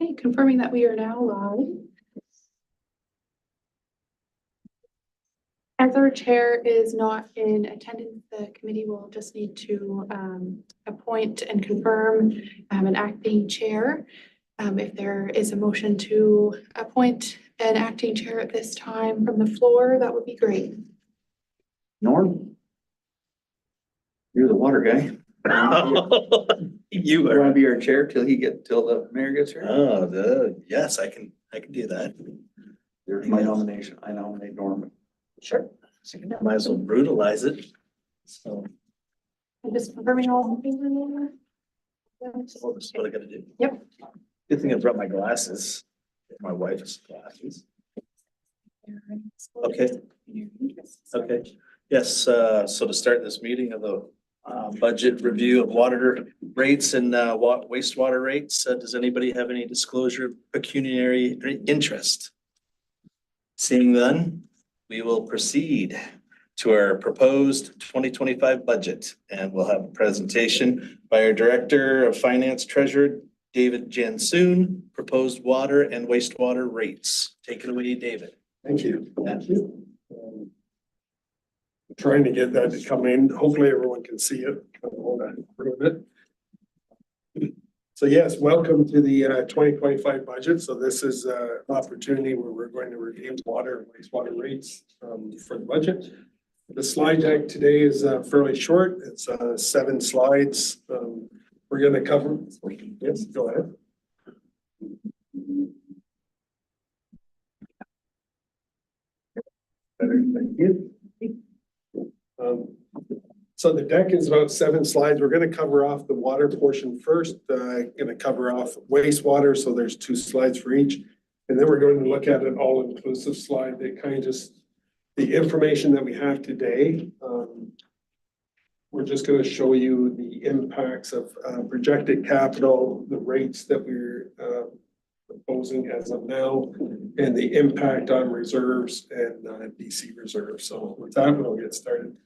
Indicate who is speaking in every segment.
Speaker 1: Okay, confirming that we are now live. As our chair is not in attendance, the committee will just need to appoint and confirm an acting chair. If there is a motion to appoint an acting chair at this time from the floor, that would be great.
Speaker 2: Norm? You're the water guy.
Speaker 3: You
Speaker 2: Want
Speaker 3: are.
Speaker 2: to be our chair till the mayor gets here?
Speaker 3: Yes, I can do that.
Speaker 2: There's my nomination. I nominate Norm.
Speaker 3: Sure. So you might as well brutalize it. So
Speaker 1: I'm just confirming all. in
Speaker 3: that's what I gotta do.
Speaker 1: Yep.
Speaker 3: Good thing I brought my glasses, my wife's glasses. Okay. Okay, yes, so to start this meeting of the budget review of water rates and wastewater rates, does anybody have any disclosure of pecuniary interest? Seeing none, we will proceed to our proposed 2025 budget, and we'll have a presentation by our Director of Finance Treasurer, David Jansoon, proposed water and wastewater rates. Take it away, David.
Speaker 4: Thank you. Thank you. Trying to get that to come in. Hopefully everyone can see it. Hold on a little bit. So yes, welcome to the 2025 budget. So this is an opportunity where we're going to review water and wastewater rates for the budget. The slide deck today is fairly short. It's 7 slides. We're going to cover. Yes, go ahead. Thank you. So the deck is about 7 slides. We're going to cover off the water portion first. Going to cover off wastewater. So there's 2 slides for each. And then we're going to look at an all-inclusive slide that kind of just the information that we have today. We're just going to show you the impacts of projected capital, the rates that we're proposing as of now, and the impact on reserves and DC reserves. So with that, we'll get started.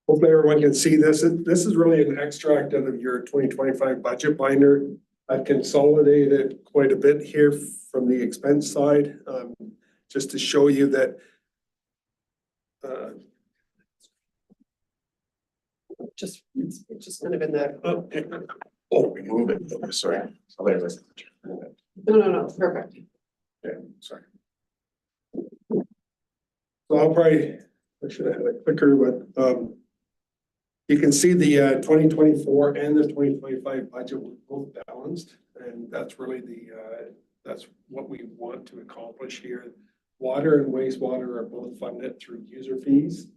Speaker 4: Hopefully everyone can see this. This is really an extract out of your 2025 budget binder. I've consolidated quite a bit here from the expense side, just to show you that it's just kind of in that. Oh, we move it. Oh, sorry. No, it's perfect. Yeah, sorry. So I'll probably, I should have had a clicker, but you can see the 2024 and the 2025 budget were both balanced, and that's really that's what we want to accomplish here. Water and wastewater are both funded through user fees.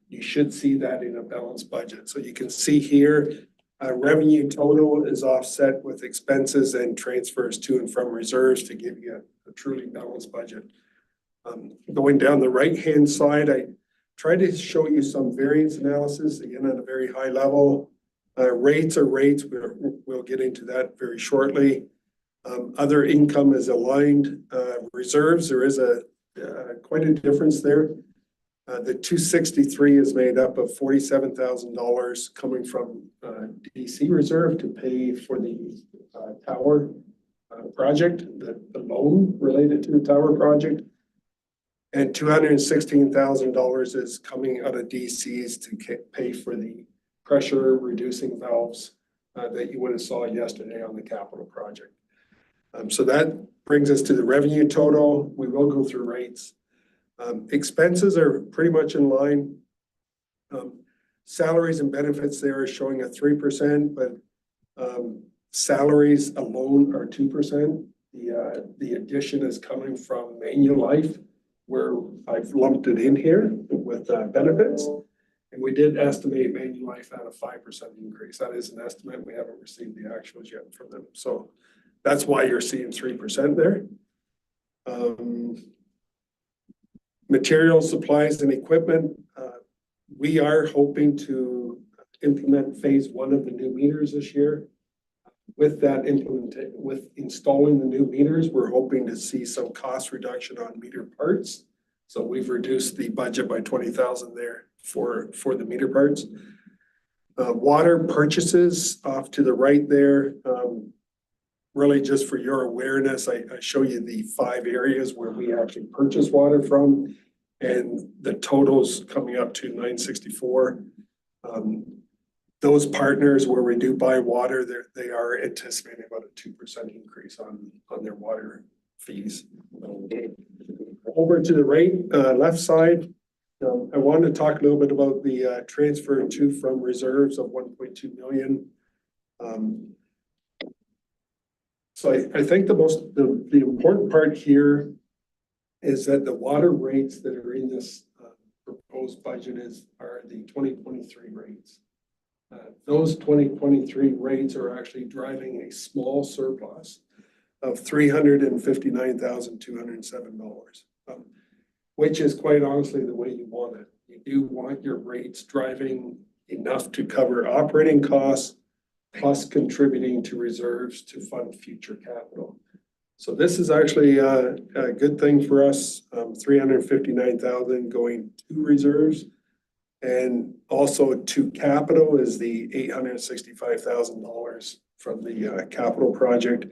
Speaker 4: You should see that in a balanced budget. So you can see here, revenue total is offset with expenses and transfers to and from reserves to give you a truly balanced budget. Going down the right-hand side, I try to show you some variance analysis, again, at a very high level. Rates are rates. We'll get into that very shortly. Other income is aligned. Reserves, there is quite a difference there. The 263 is made up of $47,000 coming from DC reserve to pay for the tower project, the loan related to the tower project. And $216,000 is coming out of DCs to pay for the pressure reducing valves that you would have saw yesterday on the capital project. So that brings us to the revenue total. We will go through rates. Expenses are pretty much in line. Salaries and benefits there are showing a 3%, but salaries alone are 2%. The addition is coming from Manulife, where I've lumped it in here with benefits. And we did estimate Manulife at a 5% increase. That is an estimate. We haven't received the actuals yet from them. So that's why you're seeing 3% there. Materials, supplies, and equipment. We are hoping to implement phase 1 of the new meters this year. With that with installing the new meters, we're hoping to see some cost reduction on meter parts. So we've reduced the budget by $20,000 there for the meter parts. Water purchases off to the right there. Really just for your awareness, I show you the 5 areas where we actually purchase water from. And the totals coming up to 964. Those partners where we do buy water, they are anticipating about a 2% increase on their water fees. Over to the right, left side, I wanted to talk a little bit about the transfer to from reserves of 1.2 million. So I think the important part here is that the water rates that are in this proposed budget are the 2023 rates. Those 2023 rates are actually driving a small surplus of $359,207, which is quite honestly the way you want it. You do want your rates driving enough to cover operating costs, plus contributing to reserves to fund future capital. So this is actually a good thing for us, 359,000 going to reserves. And also to capital is the $865,000 from the capital project.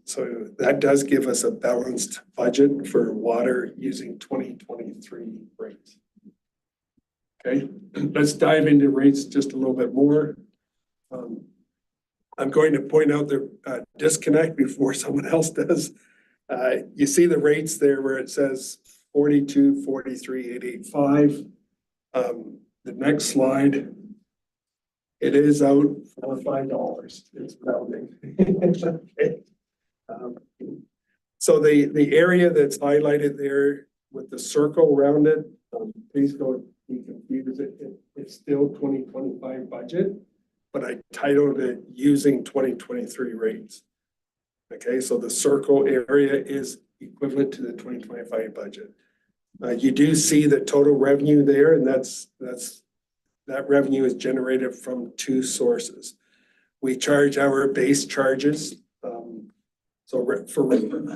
Speaker 4: So that does give us a balanced budget for water using 2023 rates. Okay, let's dive into rates just a little bit more. I'm going to point out the disconnect before someone else does. You see the rates there where it says 42, 43, 885. The next slide, it is out for $5. It's rounding. So the area that's highlighted there with the circle around it, please don't be confused. It's still 2025 budget, but I titled it using 2023 rates. Okay, so the circle area is equivalent to the 2025 budget. You do see the total revenue there, and that revenue is generated from 2 sources. We charge our base charges. So for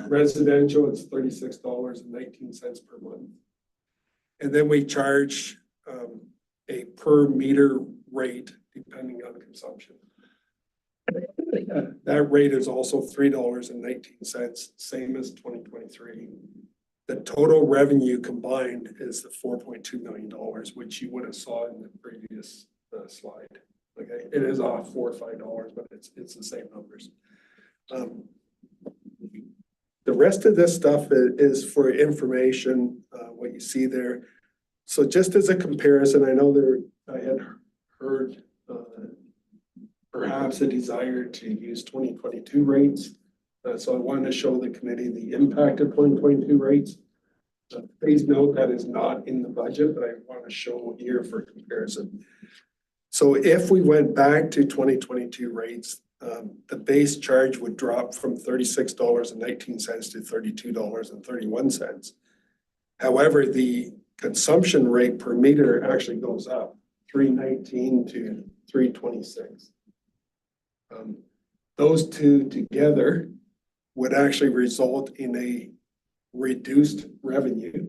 Speaker 4: residential, it's $36.19 per month. And then we charge a per meter rate depending on consumption. That rate is also $3.19, same as 2023. The total revenue combined is the $4.2 million, which you would have saw in the previous slide. Okay, it is off $4 or $5, but it's the same numbers. The rest of this stuff is for information, what you see there. So just as a comparison, I know I had heard perhaps a desire to use 2022 rates. So I wanted to show the committee the impact of 2022 rates. Please note that is not in the budget, but I want to show here for comparison. So if we went back to 2022 rates, the base charge would drop from $36.19 to $32.31. However, the consumption rate per meter actually goes up $3.19 to $3.26. Those two together would actually result in a reduced revenue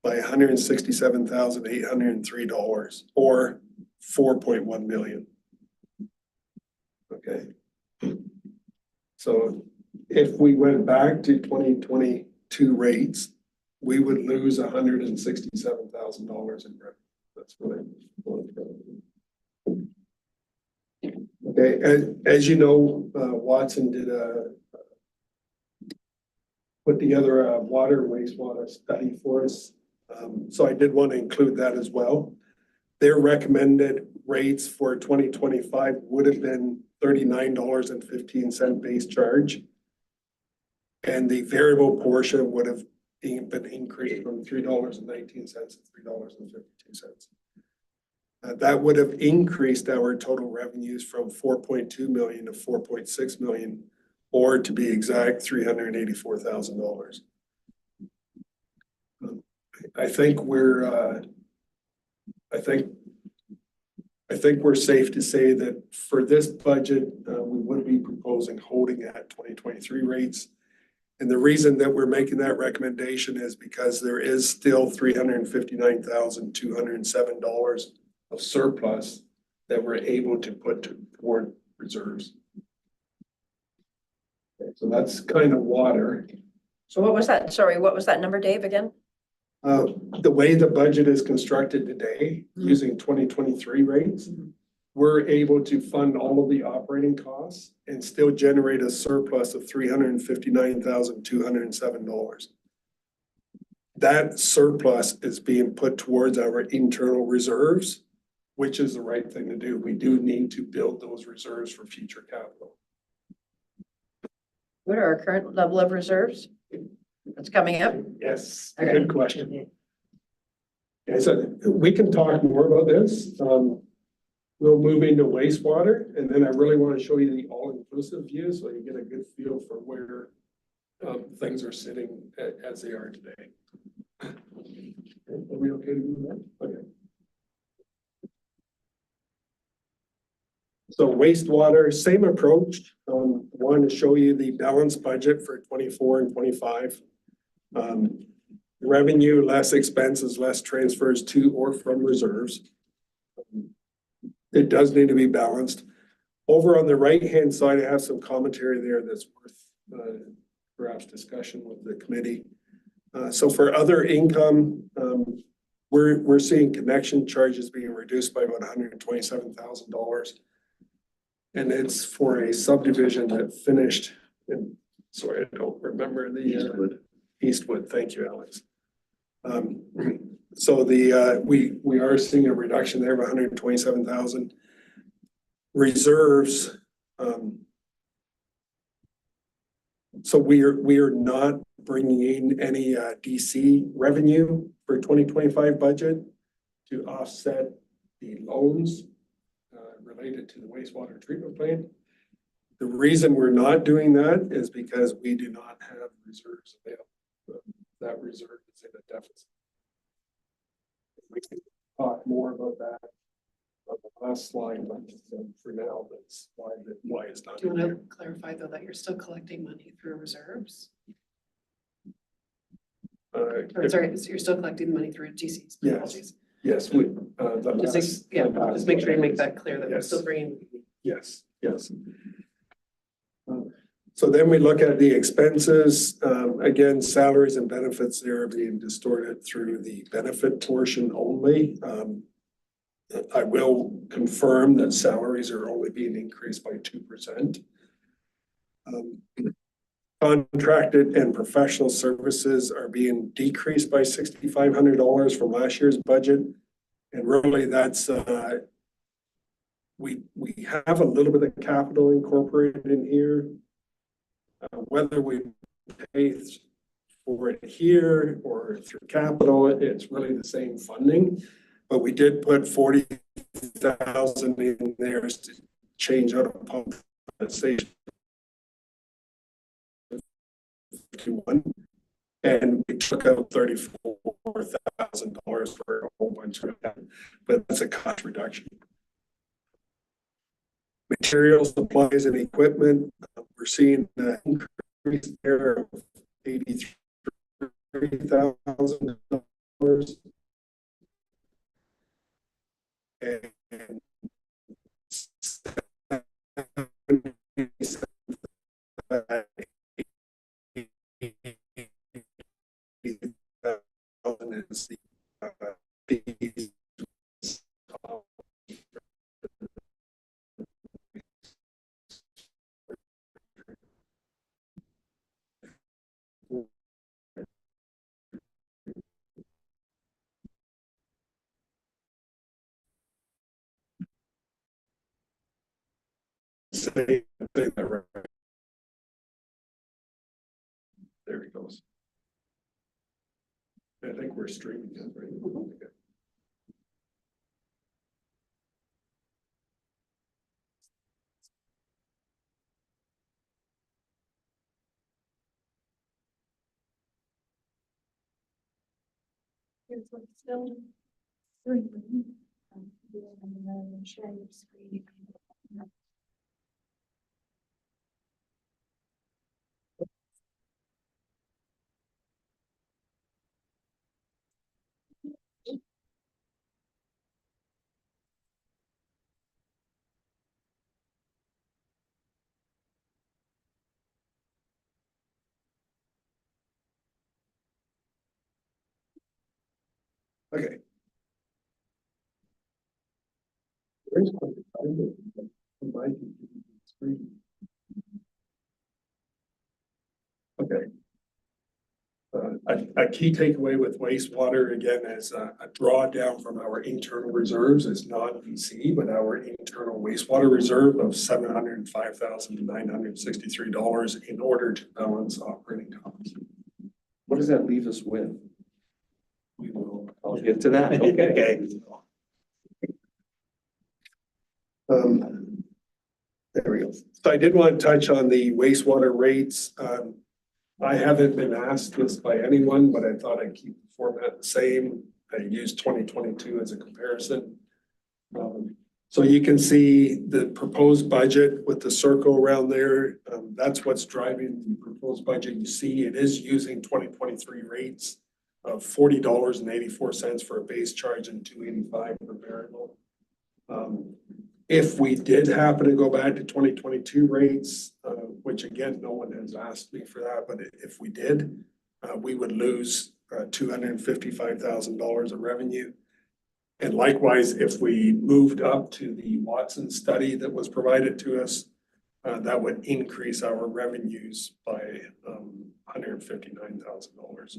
Speaker 4: by $167,803 or $4.1 million. Okay. So if we went back to 2022 rates, we would lose $167,000 in revenue. That's what I okay, as you know, Watson did put together a water wastewater study for us. So I did want to include that as well. Their recommended rates for 2025 would have been $39.15 base charge. And the variable portion would have been increased from $3.19 to $3.52. That would have increased our total revenues from 4.2 million to 4.6 million, or to be exact, $384,000. I think we're safe to say that for this budget, we would be proposing holding at 2023 rates. And the reason that we're making that recommendation is because there is still $359,207 of surplus that we're able to put toward reserves. Okay, so that's kind of water.
Speaker 5: So what was that? Sorry, what was that number, Dave, again?
Speaker 4: The way the budget is constructed today, using 2023 rates, we're able to fund all of the operating costs and still generate a surplus of $359,207. That surplus is being put towards our internal reserves, which is the right thing to do. We do need to build those reserves for future capital.
Speaker 5: What are our current level of reserves? That's coming up.
Speaker 4: Yes,
Speaker 5: Okay.
Speaker 4: good question. Okay, so we can talk more about this. We'll move into wastewater, and then I really want to show you the all-inclusive view so you get a good feel for where things are sitting as they are today. Are we okay to move that? Okay. So wastewater, same approach. Want to show you the balanced budget for 24 and 25. Revenue, less expenses, less transfers to or from reserves. It does need to be balanced. Over on the right-hand side, I have some commentary there that's worth perhaps discussion with the committee. So for other income, we're seeing connection charges being reduced by about $127,000. And it's for a subdivision that finished in, sorry, I don't remember the Eastwood. Thank you, Alex. So we are seeing a reduction there of 127,000. Reserves. So we are not bringing in any DC revenue for 2025 budget to offset the loans related to the wastewater treatment plant. The reason we're not doing that is because we do not have reserves available. That reserve is in a deficit. We can talk more about that on the last slide, but for now, that's why it's not.
Speaker 6: Do you want to clarify though that you're still collecting money through reserves? Or sorry, so you're still collecting money through GCs?
Speaker 4: Yes.
Speaker 6: Apologies.
Speaker 4: Yes,
Speaker 6: Just make sure you make that clear that we're
Speaker 4: Yes.
Speaker 6: still bringing.
Speaker 4: Yes. So then we look at the expenses, again, salaries and benefits there are being distorted through the benefit portion only. I will confirm that salaries are only being increased by 2%. Contracted and professional services are being decreased by $6,500 from last year's budget. And really that's, we have a little bit of capital incorporated in here. Whether we pay for it here or through capital, it's really the same funding. But we did put 40,000 in there to change out a pump station to one, and we took out $34,000 for a whole bunch of that. But that's a cost reduction. Materials, supplies, and equipment, we're seeing an increase there of $83,000. And is the same thing that there he goes. I think we're streaming it, right? Okay.
Speaker 1: Here's what's still streaming. And then share your screen.
Speaker 4: Okay. Okay. A key takeaway with wastewater, again, is a drawdown from our internal reserves is non-VC, but our internal wastewater reserve of $705,963 in order to balance operating costs.
Speaker 2: What does that leave us with?
Speaker 4: We will.
Speaker 2: I'll get to that. Okay.
Speaker 4: There we go. So I did want to touch on the wastewater rates. I haven't been asked this by anyone, but I thought I'd keep the format the same. I used 2022 as a comparison. So you can see the proposed budget with the circle around there. That's what's driving the proposed budget. You see it is using 2023 rates of $40.84 for a base charge and $2.85 per variable. If we did happen to go back to 2022 rates, which again, no one has asked me for that, but if we did, we would lose $255,000 of revenue. And likewise, if we moved up to the Watson study that was provided to us, that would increase our revenues by $159,000.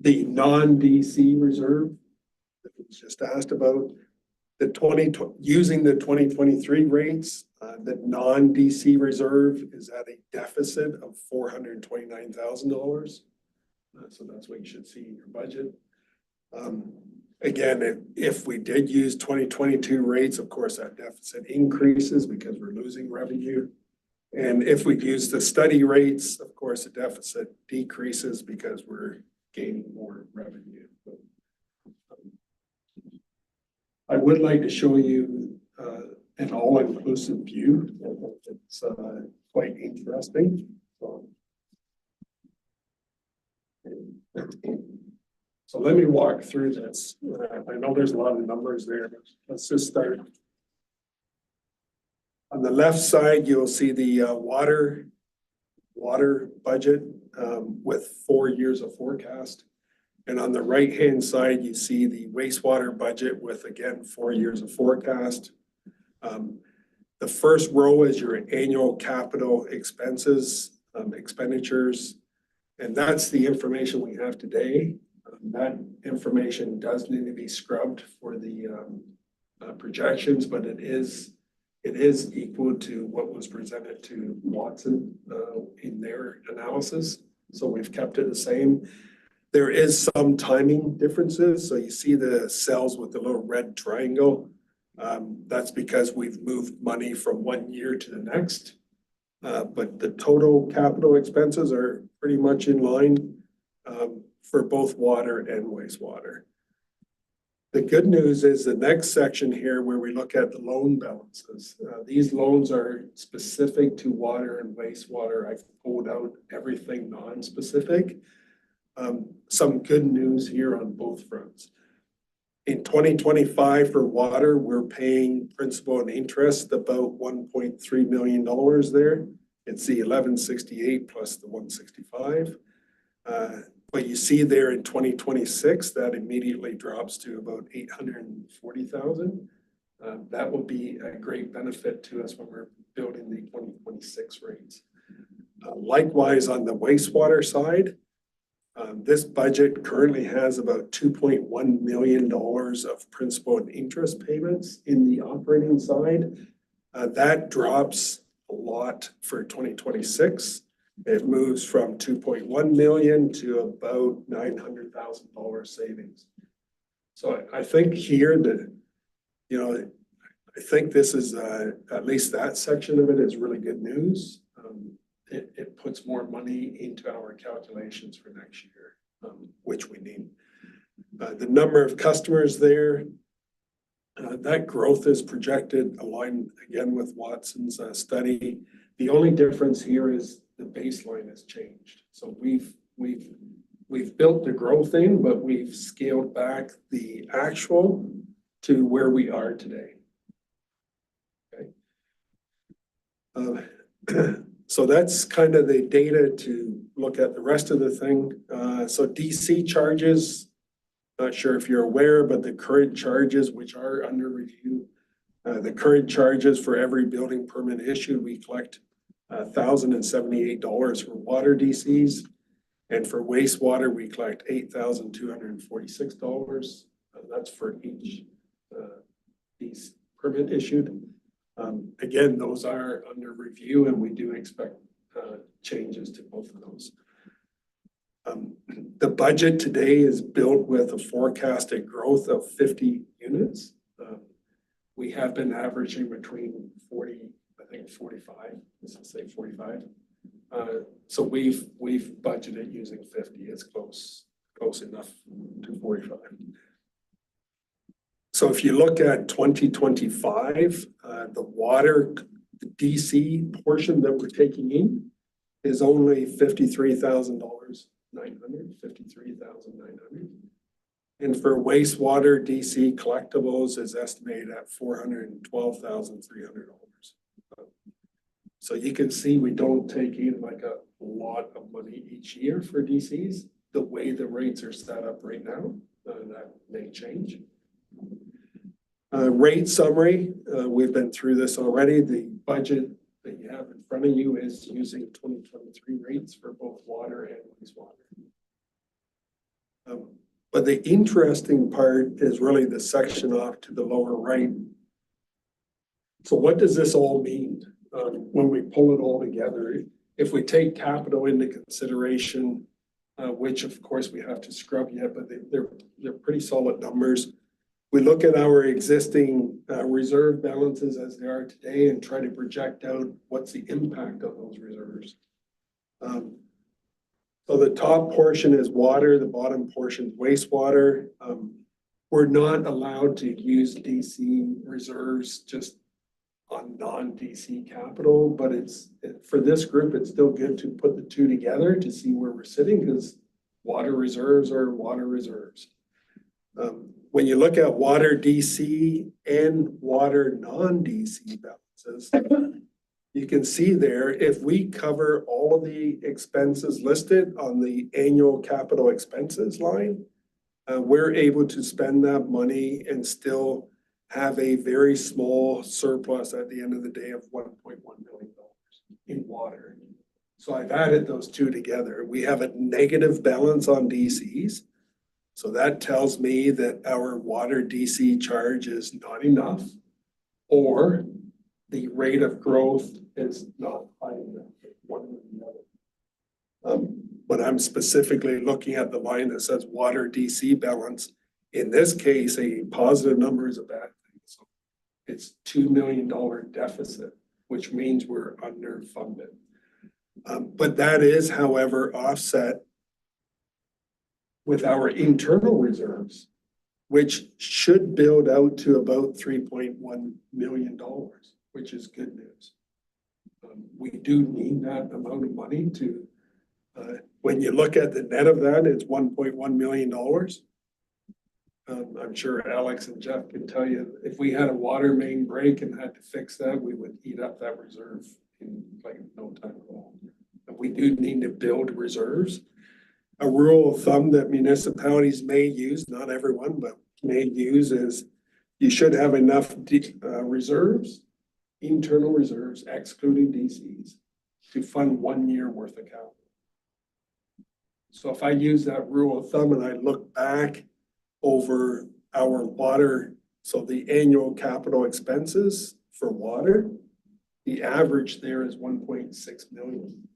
Speaker 4: The non-DC reserve that was just asked about, using the 2023 rates, the non-DC reserve is at a deficit of $429,000. So that's what you should see in your budget. Again, if we did use 2022 rates, of course, that deficit increases because we're losing revenue. And if we use the study rates, of course, the deficit decreases because we're gaining more revenue. I would like to show you an all-inclusive view. It's quite interesting. So let me walk through this. I know there's a lot of numbers there, but let's just start. On the left side, you'll see the water budget with 4 years of forecast. And on the right-hand side, you see the wastewater budget with, again, 4 years of forecast. The first row is your annual capital expenses, expenditures. And that's the information we have today. That information does need to be scrubbed for the projections, but it is equal to what was presented to Watson in their analysis. So we've kept it the same. There is some timing differences. So you see the cells with the little red triangle. That's because we've moved money from 1 year to the next. But the total capital expenses are pretty much in line for both water and wastewater. The good news is the next section here where we look at the loan balances. These loans are specific to water and wastewater. I've pulled out everything non-specific. Some good news here on both fronts. In 2025 for water, we're paying principal and interest about $1.3 million there. It's the 1168 plus the 165. But you see there in 2026, that immediately drops to about 840,000. That will be a great benefit to us when we're building the 2026 rates. Likewise, on the wastewater side, this budget currently has about $2.1 million of principal and interest payments in the operating side. That drops a lot for 2026. It moves from 2.1 million to about $900,000 savings. So I think here that, I think this is at least that section of it is really good news. It puts more money into our calculations for next year, which we need. The number of customers there, that growth is projected aligned again with Watson's study. The only difference here is the baseline has changed. So we've built the growth in, but we've scaled back the actual to where we are today. Okay. So that's kind of the data to look at the rest of the thing. So DC charges, not sure if you're aware, but the current charges, which are under review, the current charges for every building permit issued, we collect $1,078 for water DCs. And for wastewater, we collect $8,246. That's for each these permit issued. Again, those are under review and we do expect changes to both of those. The budget today is built with a forecasted growth of 50 units. We have been averaging between 40, I think 45, let's say 45. So we've budgeted using 50. It's close enough to 45. So if you look at 2025, the water DC portion that we're taking in is only $53,900. And for wastewater DC collectibles is estimated at $412,300. So you can see we don't take in like a lot of money each year for DCs. The way the rates are set up right now, that may change. Rate summary, we've been through this already. The budget that you have in front of you is using 2023 rates for both water and wastewater. But the interesting part is really the section off to the lower right. So what does this all mean when we pull it all together? If we take capital into consideration, which of course we have to scrub yet, but they're pretty solid numbers. We look at our existing reserve balances as they are today and try to project out what's the impact of those reserves. So the top portion is water, the bottom portion is wastewater. We're not allowed to use DC reserves just on non-DC capital, but for this group, it's still good to put the two together to see where we're sitting because water reserves are water reserves. When you look at water DC and water non-DC balances, you can see there, if we cover all of the expenses listed on the annual capital expenses line, we're able to spend that money and still have a very small surplus at the end of the day of $1.1 million in water. So I've added those two together. We have a negative balance on DCs. So that tells me that our water DC charge is not enough, or the rate of growth is not high enough. One or the other. But I'm specifically looking at the line that says water DC balance. In this case, a positive number is a bad thing. So it's $2 million deficit, which means we're underfunded. But that is, however, offset with our internal reserves, which should build out to about $3.1 million, which is good news. We do need that amount of money to, when you look at the net of that, it's $1.1 million. I'm sure Alex and Jeff can tell you, if we had a water main break and had to fix that, we would eat up that reserve in like no time at all. But we do need to build reserves. A rule of thumb that municipalities may use, not everyone, but may use is you should have enough reserves, internal reserves, excluding DCs, to fund 1 year worth of capital. So if I use that rule of thumb and I look back over our water, so the annual capital expenses for water, the average there is 1.6 million.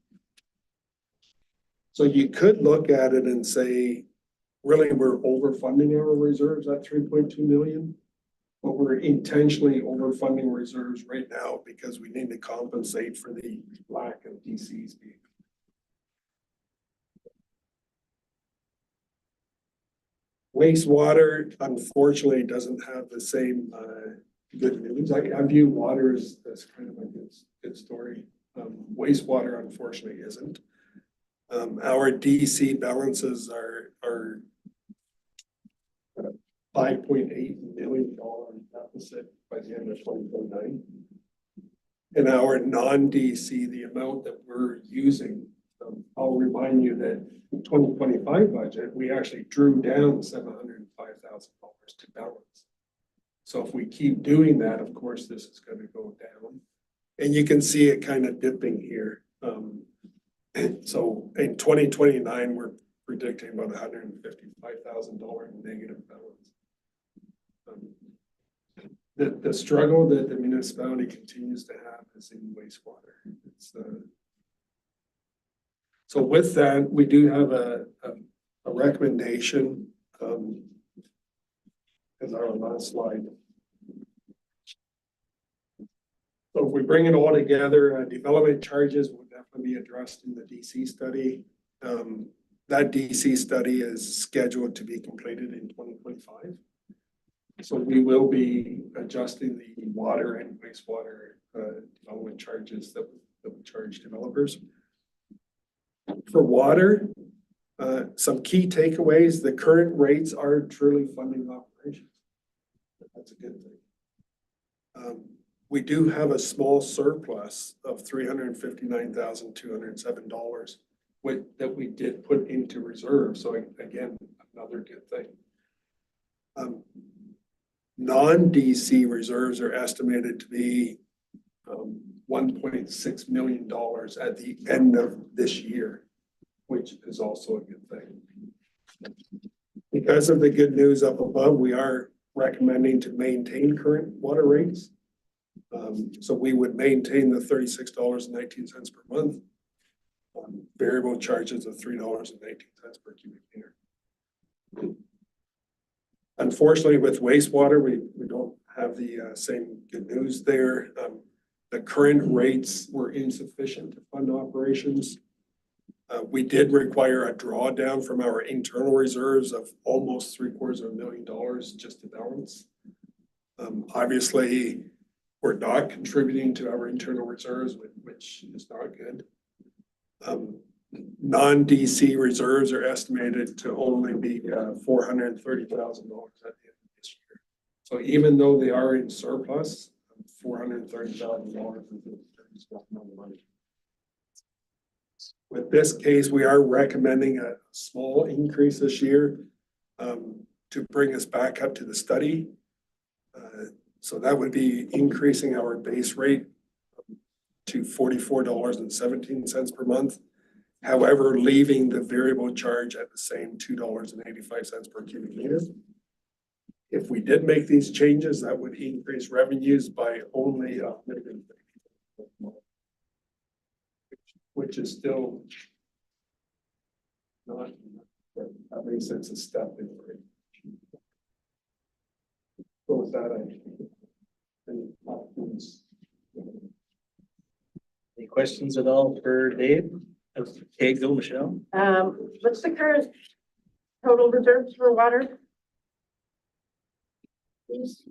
Speaker 4: So you could look at it and say, really, we're overfunding our reserves at 3.2 million, but we're intentionally overfunding reserves right now because we need to compensate for the lack of DCs being. Wastewater, unfortunately, doesn't have the same good news. I view water as kind of a good story. Wastewater, unfortunately, isn't. Our DC balances are $5.8 million deficit by the end of 2029. in our non-DC, the amount that we're using. I'll remind you that 2025 budget, we actually drew down $705,000 to balance. So if we keep doing that, of course, this is going to go down. And you can see it kind of dipping here. So in 2029, we're predicting about $155,000 negative balance. The struggle that the municipality continues to have is in wastewater. So with that, we do have a recommendation, as our last slide. So if we bring it all together, development charges will definitely be addressed in the DC study. That DC study is scheduled to be completed in 2025. So we will be adjusting the water and wastewater development charges that we charge developers. For water, some key takeaways: the current rates are truly funding operations. That's a good thing. We do have a small surplus of $359,207 that we did put into reserve. So again, another good thing. Non-DC reserves are estimated to be $1.6 million at the end of this year, which is also a good thing. Because of the good news up above, we are recommending to maintain current water rates. So we would maintain the $36.19 per month, variable charges of $3.19 per cubic meter. Unfortunately, with wastewater, we don't have the same good news there. The current rates were insufficient to fund operations. We did require a drawdown from our internal reserves of almost $750,000 just to balance. Obviously, we're not contributing to our internal reserves, which is not good. Non-DC reserves are estimated to only be $430,000 at the end of this year. So even though they are in surplus, $430,000 is not money. With this case, we are recommending a small increase this year to bring us back up to the study. So that would be increasing our base rate to $44.17 per month. However, leaving the variable charge at the same $2.85 per cubic meter. If we did make these changes, that would increase revenues by only which is still not, that makes sense, a step in the right. So with that,
Speaker 3: Any questions at all for Dave? Okay, go Michelle.
Speaker 5: What's the current total reserves for water? Please.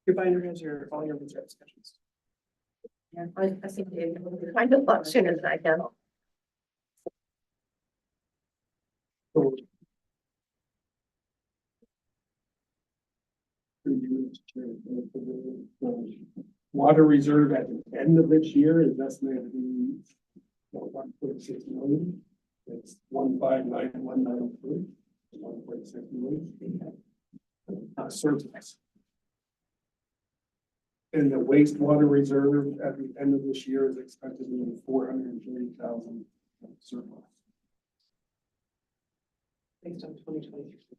Speaker 6: Your binder has all your reserve schedules.
Speaker 5: Yeah, I think Dave will find it a lot sooner than I can.
Speaker 4: Water reserve at the end of this year is estimated to be 1.6 million. It's 159,193. 1.6 million. Surplus. And the wastewater reserve at the end of this year is expected to be 430,000 surplus.
Speaker 6: Based on 2023.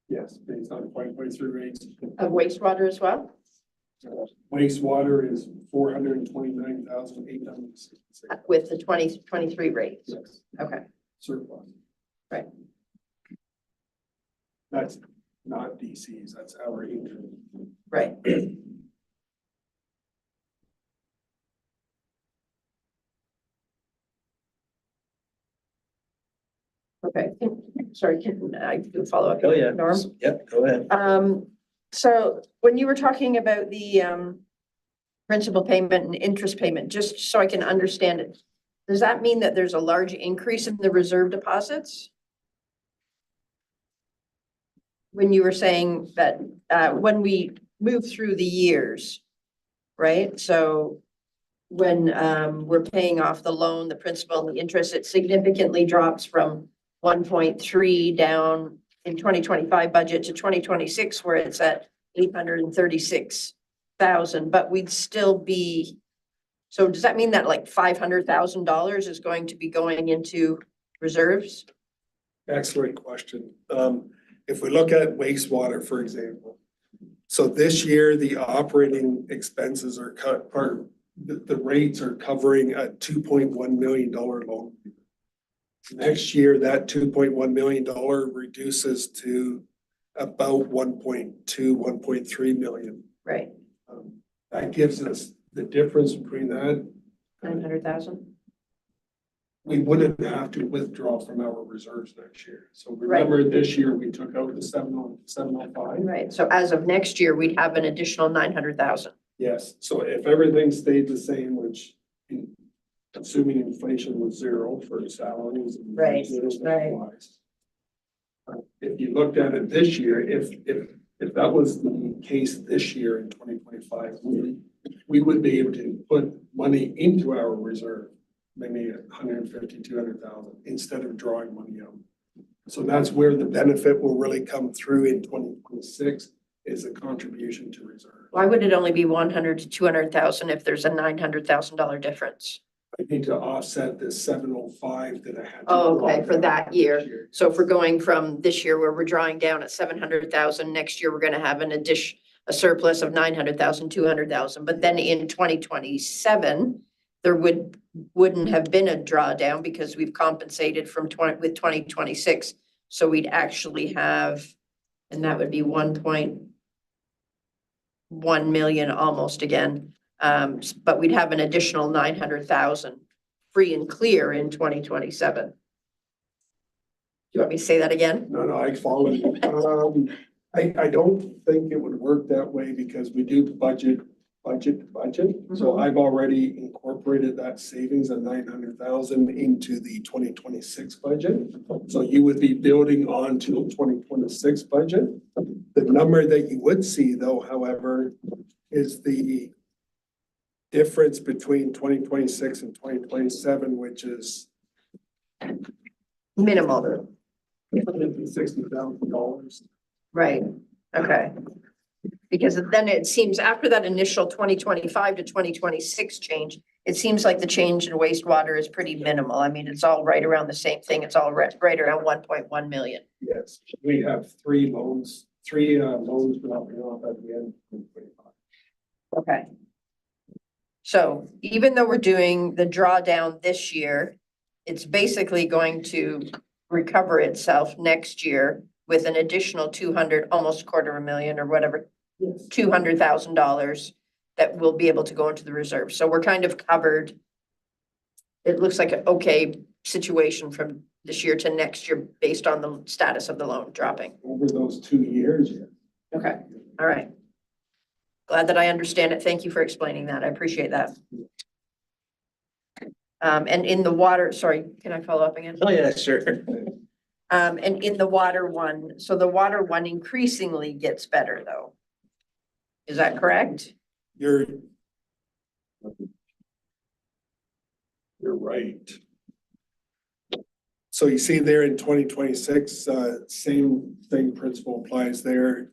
Speaker 4: Yes, based on 2023 rates.
Speaker 5: Of wastewater as well?
Speaker 4: Wastewater is 429,866.
Speaker 5: With the 2023 rates?
Speaker 4: Yes,
Speaker 5: Okay.
Speaker 4: surplus.
Speaker 5: Right.
Speaker 4: That's not DC's, that's our income.
Speaker 5: Right. Okay, sorry, can I do a follow-up?
Speaker 3: Oh, yeah.
Speaker 5: Norm?
Speaker 3: Yep, go ahead.
Speaker 5: So when you were talking about the principal payment and interest payment, just so I can understand it, does that mean that there's a large increase in the reserve deposits? When you were saying that when we move through the years, right? So when we're paying off the loan, the principal and the interest, it significantly drops from 1.3 down in 2025 budget to 2026, where it's at 836,000, but we'd still be. So does that mean that like $500,000 is going to be going into reserves?
Speaker 4: Excellent question. If we look at wastewater, for example. So this year, the operating expenses are cut, or the rates are covering a $2.1 million loan. Next year, that $2.1 million reduces to about 1.2, 1.3 million.
Speaker 5: Right,
Speaker 4: That gives us the difference between that.
Speaker 5: 900,000?
Speaker 4: We wouldn't have to withdraw from our reserves next year. So remember, this year we took out the 705.
Speaker 5: Right, so as of next year, we'd have an additional 900,000.
Speaker 4: Yes, so if everything stayed the same, which assuming inflation was zero for salaries. And
Speaker 5: Right,
Speaker 4: wages and
Speaker 5: right.
Speaker 4: supplies. If you looked at it this year, if that was the case this year in 2025, we would be able to put money into our reserve, maybe 150, 200,000, instead of drawing money out. So that's where the benefit will really come through in 2026 is a contribution to reserve.
Speaker 5: Why would it only be 100 to 200,000 if there's a $900,000 difference?
Speaker 4: I need to offset this 705 that I had. to
Speaker 5: Oh,
Speaker 4: draw
Speaker 5: okay, for
Speaker 4: down
Speaker 5: that
Speaker 4: this
Speaker 5: year. So if we're going from this year where we're drawing down at 700,000, next year we're gonna have a surplus of 900,000, 200,000, but then in 2027, there wouldn't have been a drawdown because we've compensated with 2026. So we'd actually have, and that would be 1.1 million almost again. But we'd have an additional 900,000 free and clear in 2027. Do you want me to say that again?
Speaker 4: No, I follow you. I don't think it would work that way because we do budget. So I've already incorporated that savings of 900,000 into the 2026 budget. So you would be building on to 2026 budget. The number that you would see though, however, is the difference between 2026 and 2027, which is
Speaker 5: Minimal,
Speaker 4: $60,000.
Speaker 5: right, okay. Because then it seems after that initial 2025 to 2026 change, it seems like the change in wastewater is pretty minimal. I mean, it's all right around the same thing. It's all right around 1.1 million.
Speaker 4: Yes, we have three loans dropping off at the end of 2025.
Speaker 5: Okay. So even though we're doing the drawdown this year, it's basically going to recover itself next year with an additional 200, almost $250,000 or whatever,
Speaker 4: Yes.
Speaker 5: $200,000 that will be able to go into the reserve. So we're kind of covered. It looks like an okay situation from this year to next year based on the status of the loan dropping.
Speaker 4: Over those 2 years, yeah.
Speaker 5: Okay, all right. Glad that I understand it. Thank you for explaining that. I appreciate that. And in the water, sorry, can I follow up again?
Speaker 3: Oh, yeah, sure.
Speaker 5: And in the water one, so the water one increasingly gets better though. Is that correct?
Speaker 4: You're right. So you see there in 2026, same principle applies there.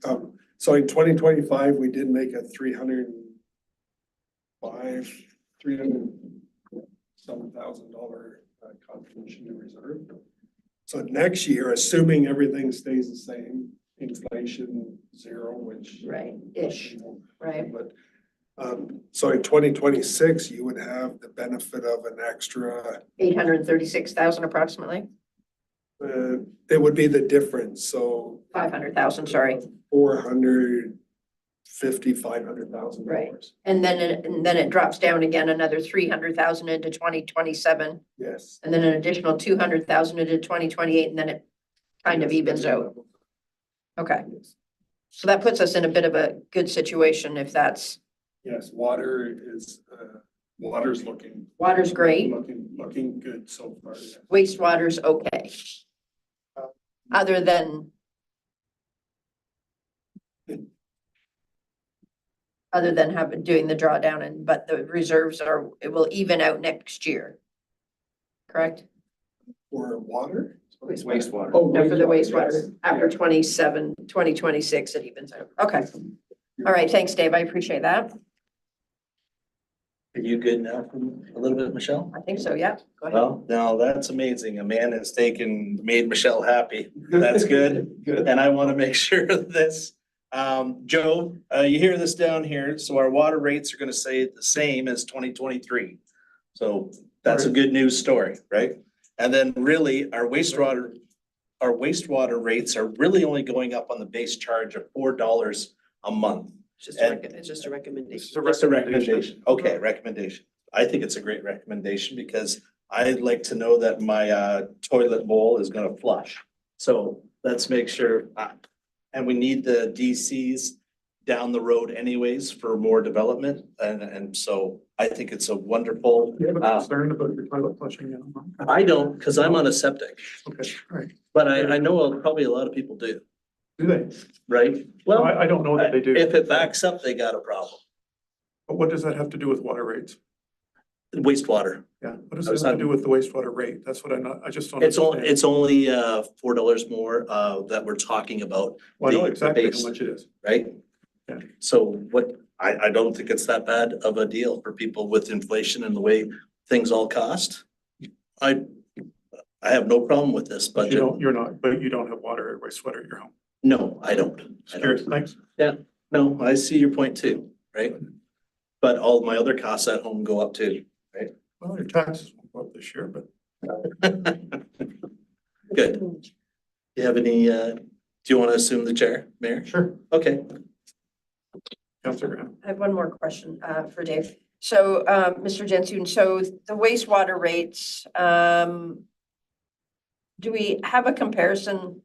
Speaker 4: So in 2025, we did make a 307,000 contribution to reserve. So next year, assuming everything stays the same, inflation zero, which.
Speaker 5: Right, ish, right.
Speaker 4: But, so in 2026, you would have the benefit of an extra,
Speaker 5: 836,000 approximately,
Speaker 4: it would be the difference, so
Speaker 5: 500,000, sorry.
Speaker 4: 500,000
Speaker 5: Right.
Speaker 4: dollars.
Speaker 5: And then it drops down again another 300,000 into 2027,
Speaker 4: Yes.
Speaker 5: and then an additional 200,000 into 2028, and then it kind of evens out. Okay, so that puts us in a bit of a good situation if that's,
Speaker 4: Yes, water's looking.
Speaker 5: Water's great.
Speaker 4: Looking good so far. Yeah.
Speaker 5: wastewater's okay. Other than, other than doing the drawdown but the reserves it will even out next year. Correct?
Speaker 4: For water?
Speaker 2: Wastewater.
Speaker 4: Oh,
Speaker 5: No, for the
Speaker 4: yes.
Speaker 5: wastewater, after 2026, it evens out. Okay. All right, thanks, Dave. I appreciate that.
Speaker 3: Are you good now from a little bit, Michelle?
Speaker 5: I think so, yeah. Go ahead.
Speaker 3: Well, now that's amazing. A man has made Michelle happy. That's good.
Speaker 4: Good.
Speaker 3: And I want to make sure of this. Joe, you hear this down here. So our water rates are gonna stay the same as 2023. So that's a good news story, right? And then really our wastewater rates are really only going up on the base charge of $4 a month.
Speaker 6: It's just a recommendation.
Speaker 3: Just a recommendation. Okay, recommendation. I think it's a great recommendation because I'd like to know that my toilet bowl is gonna flush. So let's make sure, and we need the DCs down the road anyways for more development. And so I think it's a wonderful,
Speaker 7: You have a concern about your toilet flushing in a month?
Speaker 3: I don't, because I'm on a septic,
Speaker 7: Okay, all right.
Speaker 3: but I know probably a lot of people do,
Speaker 7: Do they?
Speaker 3: right?
Speaker 7: Well,
Speaker 3: Well,
Speaker 7: I don't know that they do.
Speaker 3: if it backs up, they got a problem.
Speaker 7: But what does that have to do with water rates?
Speaker 3: Wastewater.
Speaker 7: Yeah, what does that have to do with the wastewater rate? That's what I just don't.
Speaker 3: It's only,
Speaker 7: understand.
Speaker 3: it's only $4 more that we're talking about,
Speaker 7: Well, I know
Speaker 3: the
Speaker 7: exactly
Speaker 3: base.
Speaker 7: how much it is.
Speaker 3: right?
Speaker 7: Yeah.
Speaker 3: So what, I don't think it's that bad of a deal for people with inflation and the way things all cost. I have no problem with this
Speaker 7: But you
Speaker 3: budget.
Speaker 7: but you don't have water or wastewater at your home.
Speaker 3: No, I don't.
Speaker 7: Just curious, thanks.
Speaker 3: No, I see your point too, right? But all my other costs at home go up too.
Speaker 7: Well, your taxes won't go up this year, but
Speaker 3: Good. Do you have any, do you want to assume the chair, Mayor?
Speaker 7: sure,
Speaker 3: Okay.
Speaker 7: Councilor Graham.
Speaker 5: I have one more question for Dave. So, Mr. Jensen, so the wastewater rates, do we have a comparison?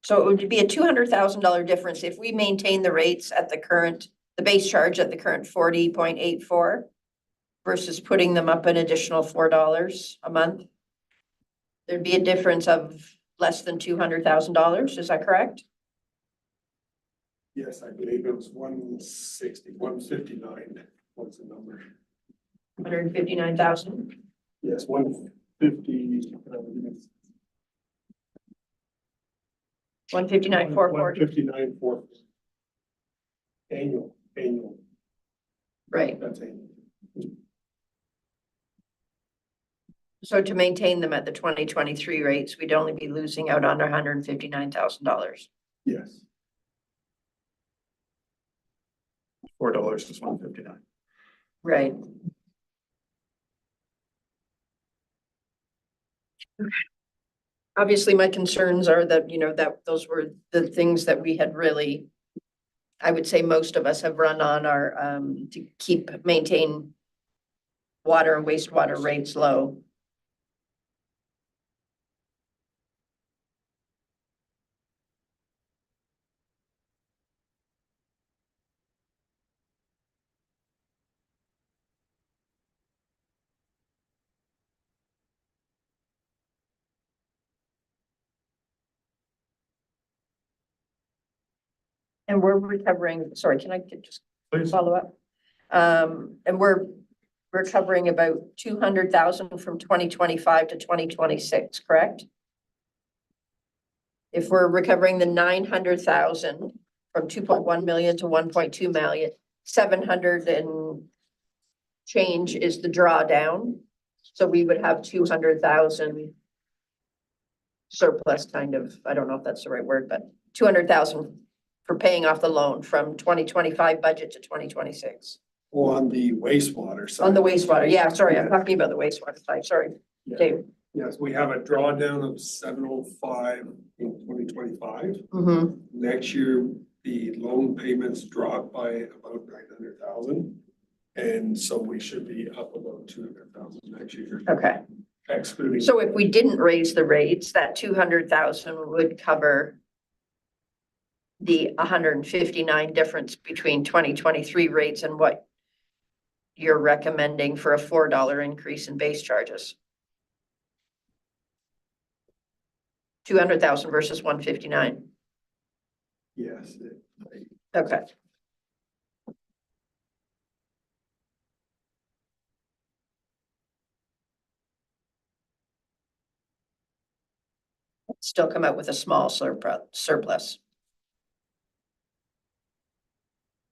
Speaker 5: So it would be a $200,000 difference if we maintain the rates at the base charge at the current 40.84 versus putting them up an additional $4 a month. There'd be a difference of less than $200,000. Is that correct?
Speaker 4: Yes, I believe it was 160, 159. What's the number?
Speaker 5: 159,000.
Speaker 4: Yes, 150.
Speaker 5: 159,440.
Speaker 4: 159,440. Annual,
Speaker 5: Right.
Speaker 4: that's annual.
Speaker 5: So to maintain them at the 2023 rates, we'd only be losing out on $159,000.
Speaker 4: Yes.
Speaker 7: $4 is 159.
Speaker 5: Right. Obviously, my concerns are that, that those were the things that we had really, I would say most of us have run on our, to maintain water and wastewater rates low. And we're recovering, sorry, can I just
Speaker 7: Please.
Speaker 5: follow up? And we're recovering about 200,000 from 2025 to 2026, correct? If we're recovering the 900,000 from 2.1 million to 1.2 million, 700 and change is the drawdown. So we would have 200,000 surplus kind of, I don't know if that's the right word, but 200,000 for paying off the loan from 2025 budget to 2026.
Speaker 4: On the wastewater side.
Speaker 5: On the wastewater, yeah, sorry, I'm talking about the wastewater side, sorry,
Speaker 4: Yeah.
Speaker 5: Dave.
Speaker 4: Yes, we have a drawdown of 705 in 2025.
Speaker 5: Mm-hmm.
Speaker 4: Next year, the loan payments drop by about 900,000. And so we should be up about 200,000 next year,
Speaker 5: Okay,
Speaker 4: excluding.
Speaker 5: so if we didn't raise the rates, that 200,000 would cover the 159 difference between 2023 rates and what you're recommending for a $4 increase in base charges. 200,000 versus 159.
Speaker 4: Yes.
Speaker 5: Okay, still come out with a small surplus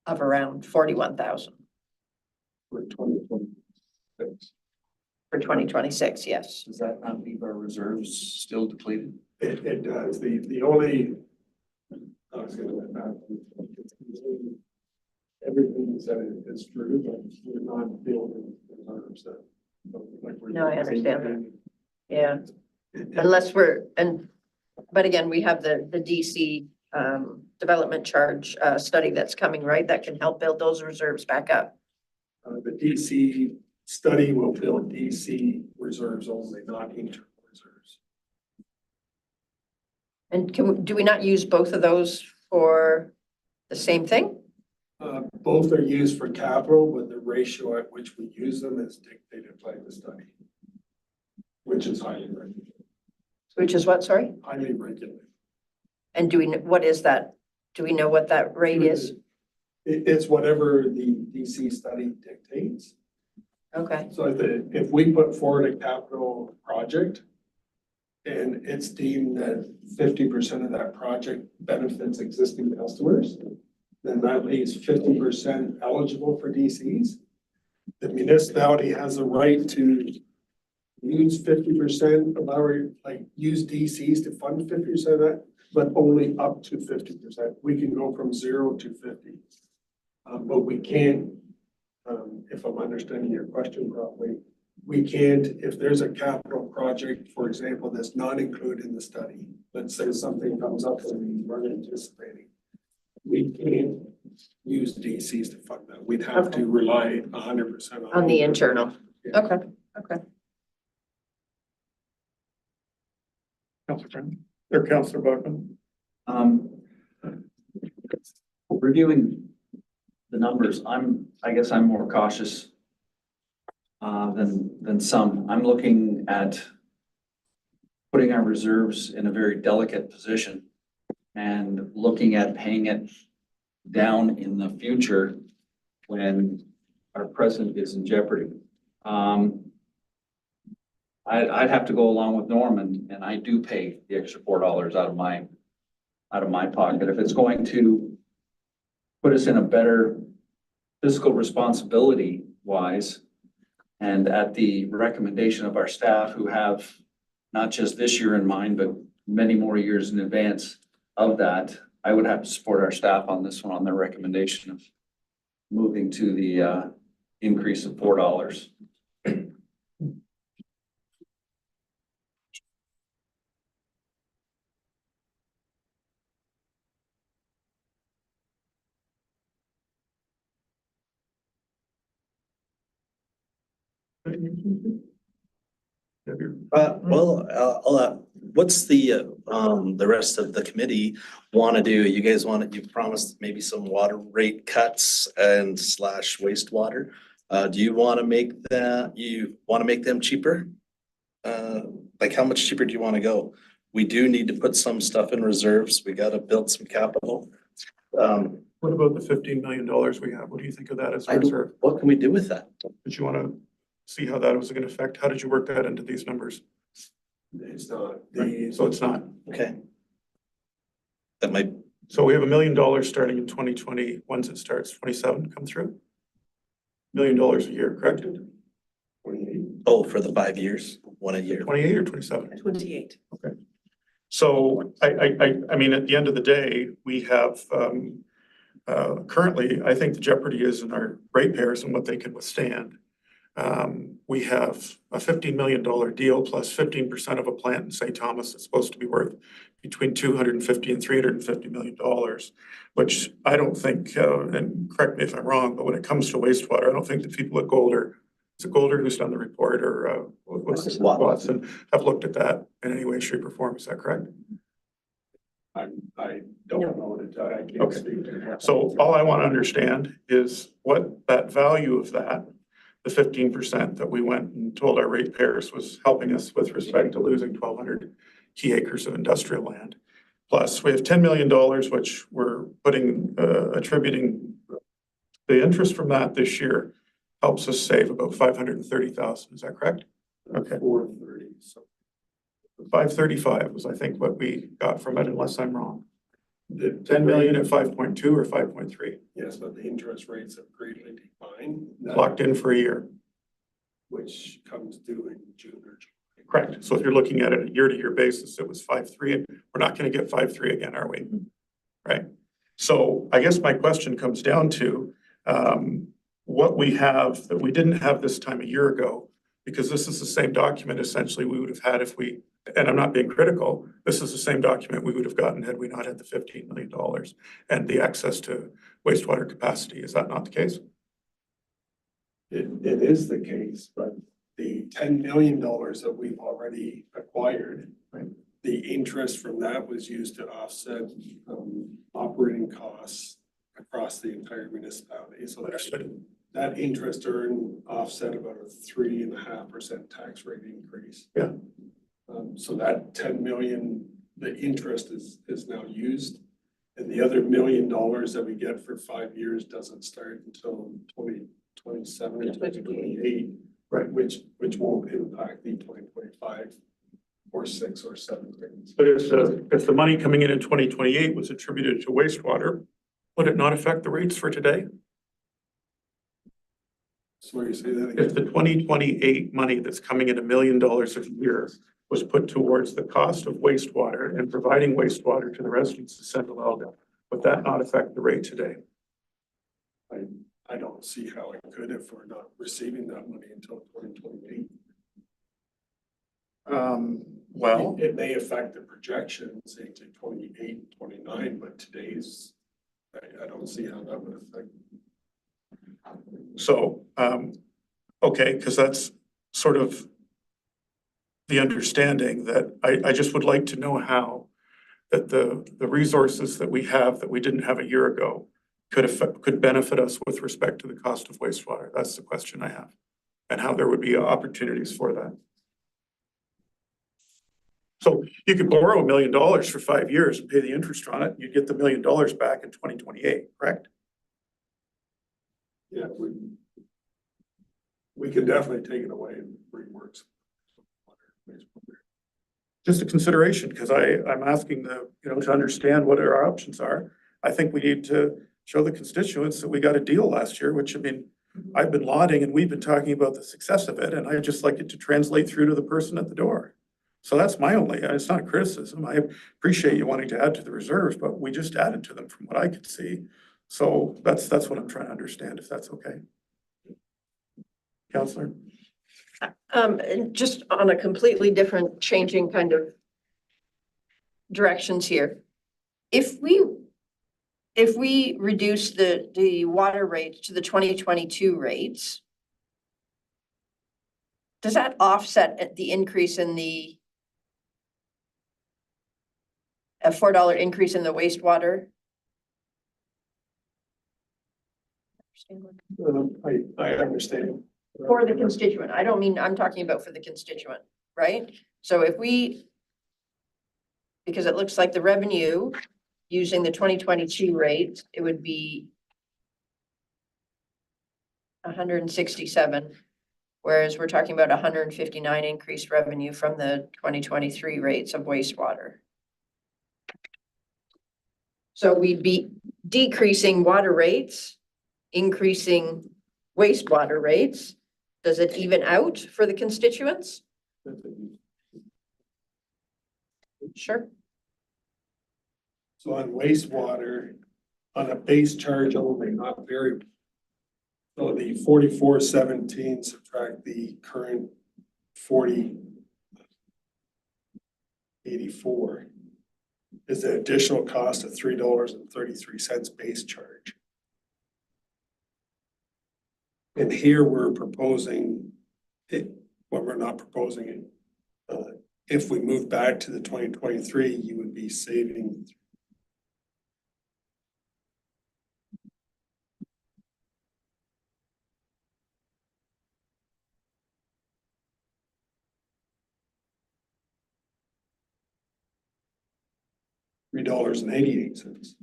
Speaker 5: of around 41,000
Speaker 4: For 2026.
Speaker 5: for 2026, yes.
Speaker 2: Does that not leave our reserves still depleted?
Speaker 4: It does. The only. I was gonna let that. Everything you said is true, but we're not building reserves that. like we're
Speaker 5: No, I
Speaker 4: using.
Speaker 5: understand Yeah, unless but again, we have the DC development charge study that's coming, right? That can help build those reserves back up.
Speaker 4: The DC study will build DC reserves only, not internal reserves.
Speaker 5: And do we not use both of those for the same thing?
Speaker 4: Both are used for capital, but the ratio at which we use them is dictated by the study, which is highly regulated.
Speaker 5: Which is what, sorry?
Speaker 4: Highly regulated.
Speaker 5: And what is that? Do we know what that rate is?
Speaker 4: It's whatever the DC study dictates.
Speaker 5: Okay,
Speaker 4: So if we put forward a capital project and it's deemed that 50% of that project benefits existing customers, then that leaves 50% eligible for DCs. The municipality has a right to use 50% of our, use DCs to fund 50% of that, but only up to 50%. We can go from 0 to 50. But we can't, if I'm understanding your question properly, we can't, if there's a capital project, for example, that's not included in the study, let's say something comes up that we weren't anticipating, we can't use DCs to fund that. We'd have to rely 100%
Speaker 5: on the internal.
Speaker 4: Yeah.
Speaker 5: Okay.
Speaker 7: Councillor Brown, or Councillor Buckman.
Speaker 8: Reviewing the numbers, I guess I'm more cautious than some. I'm looking at putting our reserves in a very delicate position and looking at paying it down in the future when our present is in jeopardy. I'd have to go along with Norm, and I do pay the extra $4 out of my pocket. If it's going to put us in a better fiscal responsibility wise, and at the recommendation of our staff who have not just this year in mind, but many more years in advance of that, I would have to support our staff on this one, on their recommendation of moving to the increase of $4.
Speaker 3: What's the rest of the committee want to do? You guys you've promised maybe some water rate cuts and / wastewater. Do you want to make them cheaper? How much cheaper do you want to go? We do need to put some stuff in reserves. We got to build some capital.
Speaker 7: What about the $15 million we have? What do you think of that as a reserve?
Speaker 3: What can we do with that?
Speaker 7: Did you want to see how that was going to affect? How did you work that into these numbers?
Speaker 4: It's not.
Speaker 7: So it's not.
Speaker 3: Okay. That might,
Speaker 7: So we have $1 million starting in 2020. Once it starts, 27 come through? $1 million a year, correct?
Speaker 4: 28.
Speaker 3: for the 5 years, one a year.
Speaker 7: 28 or 27?
Speaker 6: 28.
Speaker 7: Okay. So I mean, at the end of the day, we have currently, I think the jeopardy is in our ratepayers and what they can withstand. We have a $15 million deal plus 15% of a plant in St. Thomas that's supposed to be worth between $250 and $350 million, which I don't think, and correct me if I'm wrong, but when it comes to wastewater, I don't think the people at Golder, is it Golder who's done the report, or Watson, have looked at that in any way, shape, or form. Is that correct?
Speaker 4: I don't know that I can't
Speaker 7: Okay.
Speaker 4: speak to that.
Speaker 7: So all I want to understand is what that value of that, the 15% that we went and told our ratepayers was helping us with respect to losing 1,200 key acres of industrial land. Plus, we have $10 million, which we're putting, attributing the interest from that this year helps us save about $530,000. Is that correct? Okay.
Speaker 4: 430. So
Speaker 7: 535 was, I think, what we got from it, unless I'm wrong.
Speaker 4: The
Speaker 7: 10 million at 5.2 or 5.3,
Speaker 4: Yes, but the interest rates have greatly declined.
Speaker 7: locked in for a year.
Speaker 4: Which comes due in June or July.
Speaker 7: Correct. So if you're looking at it a year-to-year basis, it was 5.3, and we're not gonna get 5.3 again, are we? Right? So I guess my question comes down to, what we have that we didn't have this time a year ago, because this is the same document essentially we would have had if we, and I'm not being critical, this is the same document we would have gotten had we not had the $15 million and the access to wastewater capacity. Is that not the case?
Speaker 4: It is the case, but the $10 million that we've already acquired,
Speaker 7: Right.
Speaker 4: the interest from that was used to offset operating costs across the entire municipality. So that interest earned offset about a 3.5% tax rate increase.
Speaker 7: Yeah.
Speaker 4: So that 10 million, the interest is now used. And the other $1 million that we get for 5 years doesn't start until 2027 or 2028.
Speaker 7: Right.
Speaker 4: Which won't impact the 2025 or 6 or 7 rates.
Speaker 7: But if the money coming in 2028 was attributed to wastewater, would it not affect the rates for today?
Speaker 4: So you say that
Speaker 7: If
Speaker 4: again?
Speaker 7: the 2028 money that's coming in $1 million a year was put towards the cost of wastewater and providing wastewater to the residents of Central Elgin, would that not affect the rate today?
Speaker 4: I don't see how it could if we're not receiving that money until 2028.
Speaker 7: Well,
Speaker 4: It may affect the projections into 28, 29, but today's, I don't see how that would affect.
Speaker 7: so, okay, because that's sort of the understanding that I just would like to know how that the resources that we have that we didn't have a year ago could benefit us with respect to the cost of wastewater. That's the question I have. And how there would be opportunities for that. So you could borrow $1 million for 5 years and pay the interest on it. You'd get the $1 million back in 2028, correct?
Speaker 4: Yeah, we can definitely take it away and reworks.
Speaker 7: Just a consideration, because I'm asking to understand what our options are. I think we need to show the constituents that we got a deal last year, which, I mean, I've been lauding and we've been talking about the success of it, and I'd just like it to translate through to the person at the door. So that's my only, it's not criticism. I appreciate you wanting to add to the reserves, but we just added to them from what I could see. So that's what I'm trying to understand, if that's okay. Counselor?
Speaker 5: And just on a completely different changing kind of directions here. If we reduce the water rates to the 2022 rates, does that offset the increase in a $4 increase in the wastewater?
Speaker 4: I understand.
Speaker 5: For the constituent, I don't mean, I'm talking about for the constituent, right? So if because it looks like the revenue using the 2022 rate, it would be 167, whereas we're talking about 159 increased revenue from the 2023 rates of wastewater. So we'd be decreasing water rates, increasing wastewater rates. Does it even out for the constituents? Sure.
Speaker 4: So on wastewater, on a base charge only, not variable. So the 4417 subtract the current 4084 is the additional cost of $3.33 base charge. And here we're proposing it, well, we're not proposing it. If we move back to the 2023, you would be saving $3.88.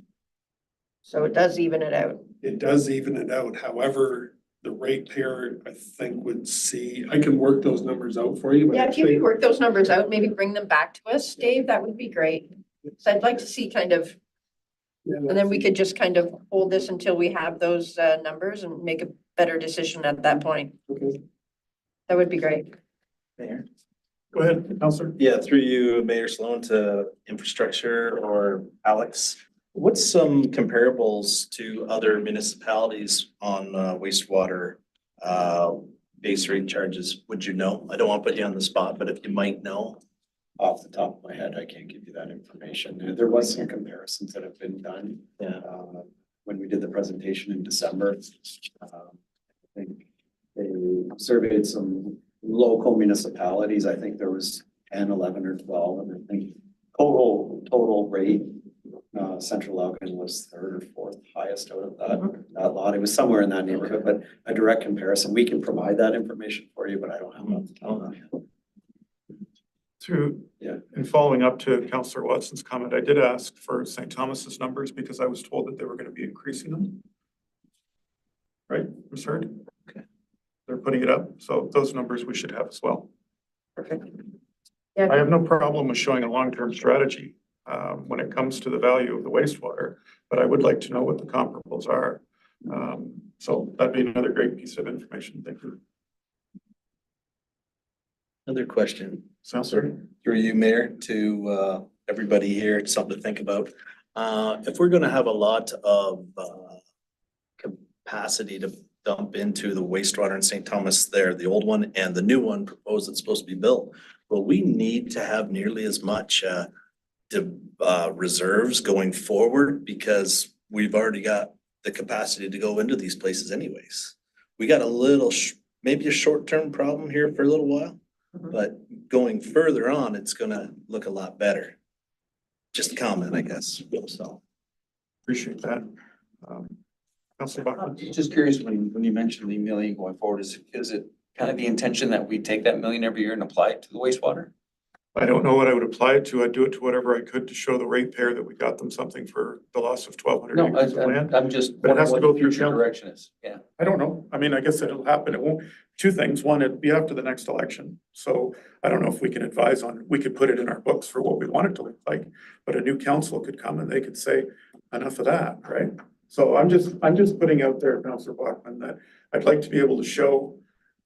Speaker 5: So it does even it out.
Speaker 4: It does even it out. However, the ratepayer, I think would see, I can work those numbers out for you, but
Speaker 5: Yeah,
Speaker 4: I
Speaker 5: if you could
Speaker 4: think.
Speaker 5: work those numbers out, maybe bring them back to us, Dave, that would be great. So I'd like to see kind of, and then we could just kind of hold this until we have those numbers and make a better decision at that point.
Speaker 4: Okay.
Speaker 5: That would be great.
Speaker 3: Mayor?
Speaker 7: Go ahead, Counselor.
Speaker 3: Yeah, through you, Mayor Sloan, to infrastructure or Alex. What's some comparables to other municipalities on wastewater base rate charges? Would you know? I don't want to put you on the spot, but if you might know.
Speaker 9: Off the top of my head, I can't give you that information. There was some comparisons that have been done.
Speaker 3: Yeah.
Speaker 9: When we did the presentation in December. I think they surveyed some local municipalities. I think there was 10, 11 or 12, and I think total rate, Central Elgin was third or fourth highest out of that lot. It was somewhere in that neighborhood, but a direct comparison, we can provide that information for you, but I don't have it off the top of my head.
Speaker 7: In following up to Councillor Watson's comment, I did ask for St. Thomas's numbers because I was told that they were going to be increasing them. Right, Ms. Hurd?
Speaker 3: Okay.
Speaker 7: They're putting it up, so those numbers we should have as well.
Speaker 5: Perfect.
Speaker 7: I
Speaker 5: Yeah,
Speaker 7: have no problem with showing a long-term strategy when it comes to the value of the wastewater, but I would like to know what the comparables are. So that'd be another great piece of information. Thank you.
Speaker 3: Another question.
Speaker 7: Counselor?
Speaker 3: Through you, Mayor, to everybody here, it's something to think about. If we're gonna have a lot of capacity to dump into the wastewater in St. Thomas there, the old one and the new one proposed that's supposed to be built, will we need to have nearly as much reserves going forward? Because we've already got the capacity to go into these places anyways. We got a little, maybe a short-term problem here for a little while. But going further on, it's gonna look a lot better. Just a comment, I guess, so.
Speaker 7: Appreciate that. Councillor Buckland?
Speaker 2: Just curious, when you mentioned the million going forward, is it kind of the intention that we take that million every year and apply it to the wastewater?
Speaker 7: I don't know what I would apply it to. I'd do it to whatever I could to show the ratepayer that we got them something for the loss of 1,200
Speaker 2: No,
Speaker 7: acres of land.
Speaker 2: I'm just
Speaker 7: But it has
Speaker 2: wondering
Speaker 7: to
Speaker 2: what
Speaker 7: go
Speaker 2: the
Speaker 7: through
Speaker 2: future
Speaker 7: council.
Speaker 2: direction is. Yeah.
Speaker 7: I don't know. I mean, I guess it'll happen. It won't, two things. One, it'd be after the next election. So I don't know if we can advise on, we could put it in our books for what we want it to look like. But a new council could come and they could say, enough of that, right? So I'm just putting out there, Councillor Blackman, that I'd like to be able to show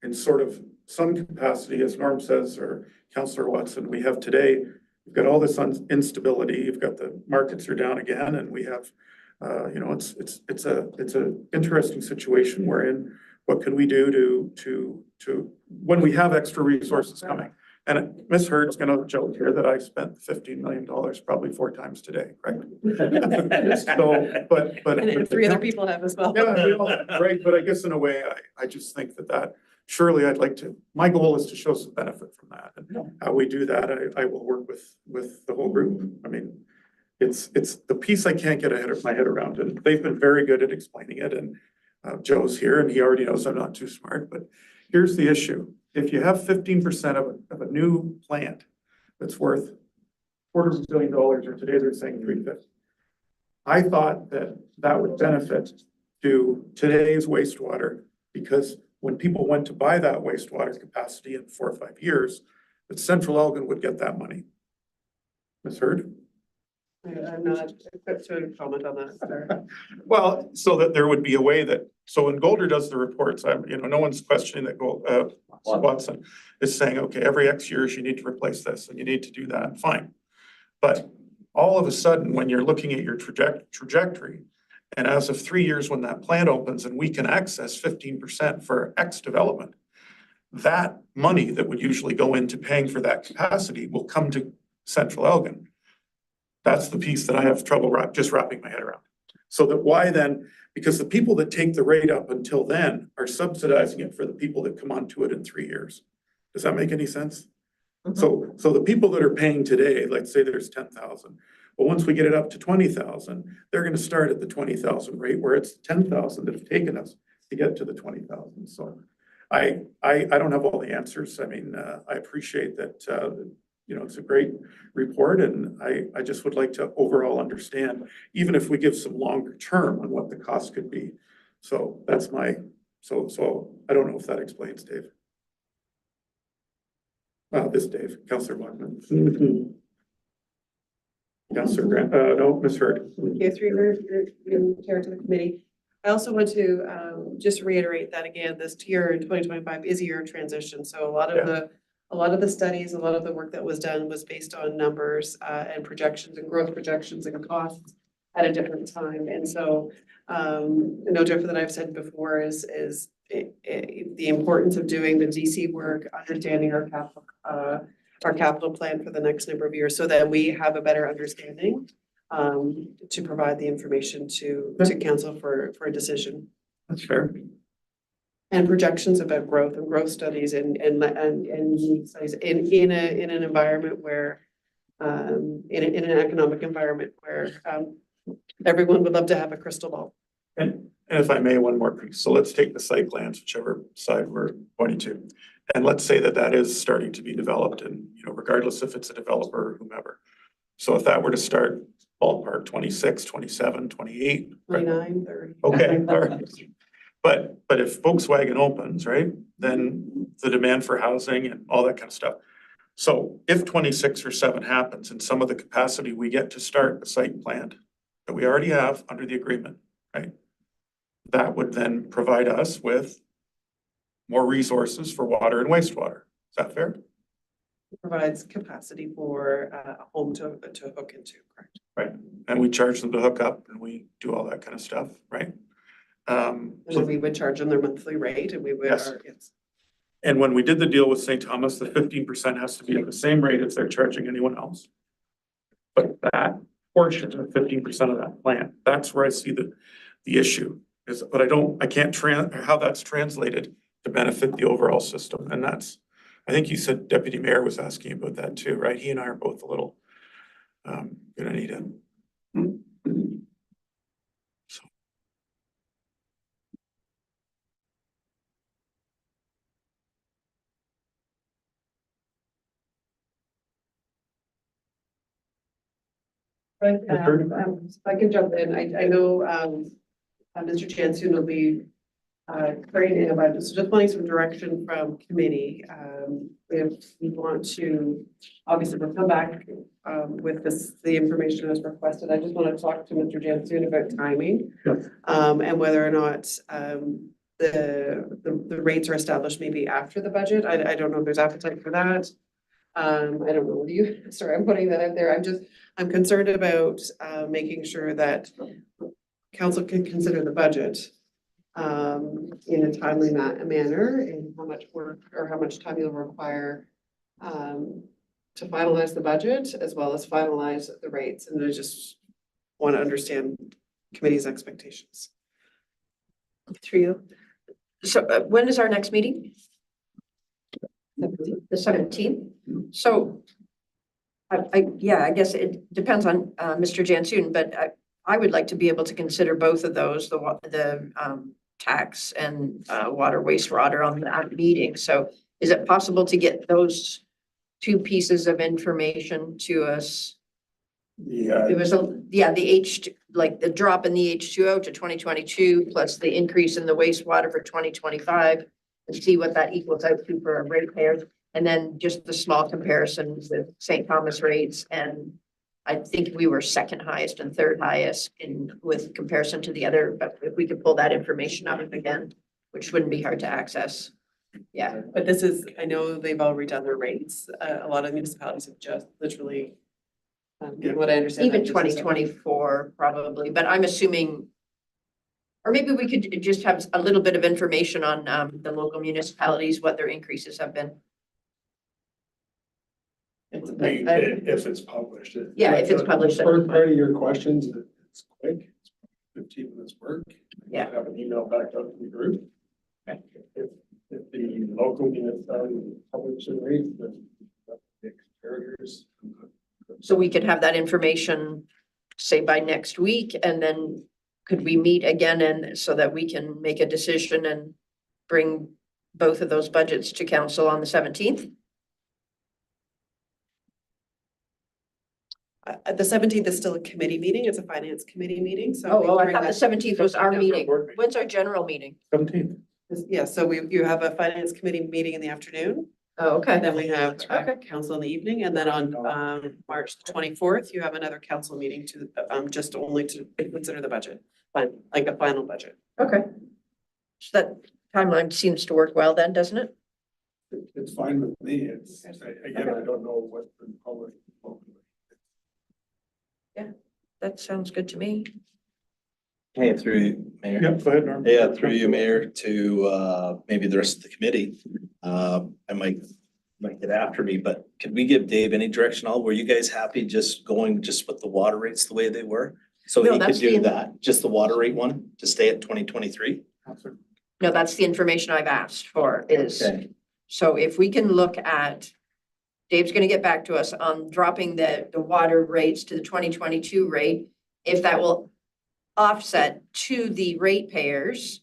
Speaker 7: in sort of some capacity, as Norm says, or Councillor Watson, we have today, we've got all this instability. You've got the markets are down again, and we have, it's a interesting situation we're in. What can we do to when we have extra resources coming? And Ms. Hurd's gonna joke here that I spent $15 million probably 4 times today, right? So, but.
Speaker 6: And 3 other people have as well.
Speaker 7: Yeah, we all have, right, but I guess in a way, I just think that surely I'd like to, my goal is to show some benefit from that. And how we do that, I will work with the whole group. I mean, it's the piece I can't get my head around, and they've been very good at explaining it, and Joe's here and he already knows I'm not too smart, but here's the issue. If you have 15% of a new plant that's worth $250 million, or today they're saying 350. I thought that would benefit to today's wastewater, because when people went to buy that wastewater capacity in 4 or 5 years, that Central Elgin would get that money. Ms. Hurd?
Speaker 6: I'm not equipped to comment on that, sorry.
Speaker 7: Well, so that there would be a way that, so when Golder does the reports, no one's questioning that Watson is saying, okay, every X years you need to replace this and you need to do that, fine. But all of a sudden, when you're looking at your trajectory, and as of 3 years when that plant opens and we can access 15% for X development, that money that would usually go into paying for that capacity will come to Central Elgin. That's the piece that I have trouble just wrapping my head around. So that why then, because the people that take the rate up until then are subsidizing it for the people that come onto it in 3 years. Does that make any sense? So the people that are paying today, let's say there's 10,000. But once we get it up to 20,000, they're going to start at the 20,000 rate, where it's 10,000 that have taken us to get to the 20,000. So I don't have all the answers. I mean, I appreciate that, it's a great report, and I just would like to overall understand, even if we give some longer term on what the cost could be. So that's my So I don't know if that explains, Dave. This Dave, Counselor Blackman. Counselor Grant, no, Ms. Hurd.
Speaker 6: Okay, through your chair to the committee. I also want to just reiterate that again, this year in 2025 is a year of transition. So a lot of the studies, a lot of the work that was done was based on numbers and projections and growth projections and costs at a different time. And so no different than I've said before is the importance of doing the DC work, understanding our capital plan for the next number of years so that we have a better understanding to provide the information to council for a decision.
Speaker 7: That's fair.
Speaker 6: And projections about growth and growth studies and studies in an environment where in an economic environment where everyone would love to have a crystal ball.
Speaker 7: And if I may, one more piece. So let's take the site plans, whichever side we're pointing to. And let's say that that is starting to be developed and, you know, regardless if it's a developer or whomever. So if that were to start ballpark 26, 27, 28.
Speaker 6: 29, 30.
Speaker 7: Okay, all right. But if Volkswagen opens, right, then the demand for housing and all that kind of stuff. So if 26 or 7 happens and some of the capacity we get to start the site planned that we already have under the agreement, right? That would then provide us with more resources for water and wastewater. Is that fair?
Speaker 6: Provides capacity for a home to hook into, correct?
Speaker 7: Right. And we charge them to hook up and we do all that kind of stuff, right?
Speaker 6: And then we would charge them their monthly rate and we would,
Speaker 7: Yes.
Speaker 6: yes.
Speaker 7: And when we did the deal with St. Thomas, the 15% has to be at the same rate as they're charging anyone else. But that portion of 15% of that plant, that's where I see the issue is, but I can't how that's translated to benefit the overall system. And that's, I think you said Deputy Mayor was asking about that too, right? He and I are both a little, gonna need it. So.
Speaker 6: Right, if I can jump in, I know, Mr. Jansen will be, creating a budget, so just wanting some direction from committee. If we want to, obviously we'll come back, with the information as requested. I just want to talk to Mr. Jansen about timing.
Speaker 7: Yes.
Speaker 6: And whether or not, the rates are established maybe after the budget. I don't know if there's appetite for that. I don't know what you, sorry, I'm putting that out there. I'm concerned about making sure that council can consider the budget in a timely manner and how much work or how much time you'll require to finalize the budget as well as finalize the rates. And I just want to understand committee's expectations.
Speaker 5: Through you. So when is our next meeting? The 17th. So I guess it depends on Mr. Jansen, but I would like to be able to consider both of those, the tax and water wastewater on that meeting. So is it possible to get those two pieces of information to us? It was the like the drop in the H2O to 2022 plus the increase in the wastewater for 2025 and see what that equals out to for our ratepayers. And then just the small comparisons with St. Thomas rates. And I think we were second highest and third highest with comparison to the other, but if we could pull that information out again, which wouldn't be hard to access. Yeah.
Speaker 6: But this is, I know they've already done their rates. A lot of municipalities have just literally, what I understand.
Speaker 5: Even 2024 probably, but I'm assuming, or maybe we could just have a little bit of information on the local municipalities, what their increases have been.
Speaker 4: If it's published.
Speaker 5: Yeah, if it's published.
Speaker 4: The first part of your questions, it's quick, it's 15 minutes work.
Speaker 5: Yeah.
Speaker 4: Have an email back out to the group. If the local municipality publish the rate, then the carriers.
Speaker 5: So we could have that information, say by next week, and then could we meet again and so that we can make a decision and bring both of those budgets to council on the 17th?
Speaker 6: The 17th is still a committee meeting. It's a finance committee meeting, so.
Speaker 5: Oh, I
Speaker 6: during
Speaker 5: thought the
Speaker 6: that-
Speaker 5: 17th was our meeting. When's our general meeting?
Speaker 7: 17th.
Speaker 6: Yeah, so you have a finance committee meeting in the afternoon,
Speaker 5: Oh, okay.
Speaker 6: then we have
Speaker 5: Okay.
Speaker 6: council in the evening, and then on March 24th, you have another council meeting to just only to consider the budget, like a final budget.
Speaker 5: Okay. So that timeline seems to work well then, doesn't it?
Speaker 4: It's fine with me. It's, again, I don't know what the public.
Speaker 5: That sounds good to me.
Speaker 3: Hey, through you, Mayor.
Speaker 7: Yep, go ahead, Norm.
Speaker 3: Yeah, through you, Mayor, to maybe the rest of the committee. I might get after me, but could we give Dave any direction? Were you guys happy just going just with the water rates the way they were? So
Speaker 5: No,
Speaker 3: he could
Speaker 5: that's
Speaker 3: do
Speaker 5: the-
Speaker 3: that, just the water rate one, to stay at 2023?
Speaker 5: No, that's the information I've asked for is,
Speaker 3: Okay.
Speaker 5: so if we can look at, Dave's gonna get back to us on dropping the water rates to the 2022 rate. If that will offset to the ratepayers,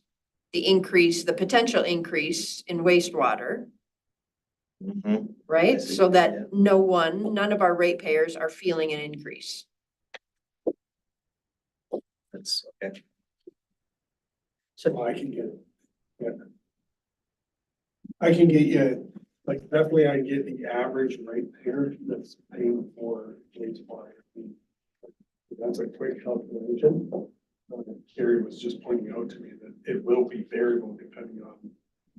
Speaker 5: the increase, the potential increase in wastewater,
Speaker 3: Mhm.
Speaker 5: right?
Speaker 3: I see,
Speaker 5: So
Speaker 3: yeah.
Speaker 5: that none of our ratepayers are feeling an increase.
Speaker 3: That's okay.
Speaker 4: So I can get, yeah. I can get you, like, definitely I can get the average rate payer that's paying for wastewater. That's a quick calculation. Carrie was just pointing out to me that it will be variable depending on,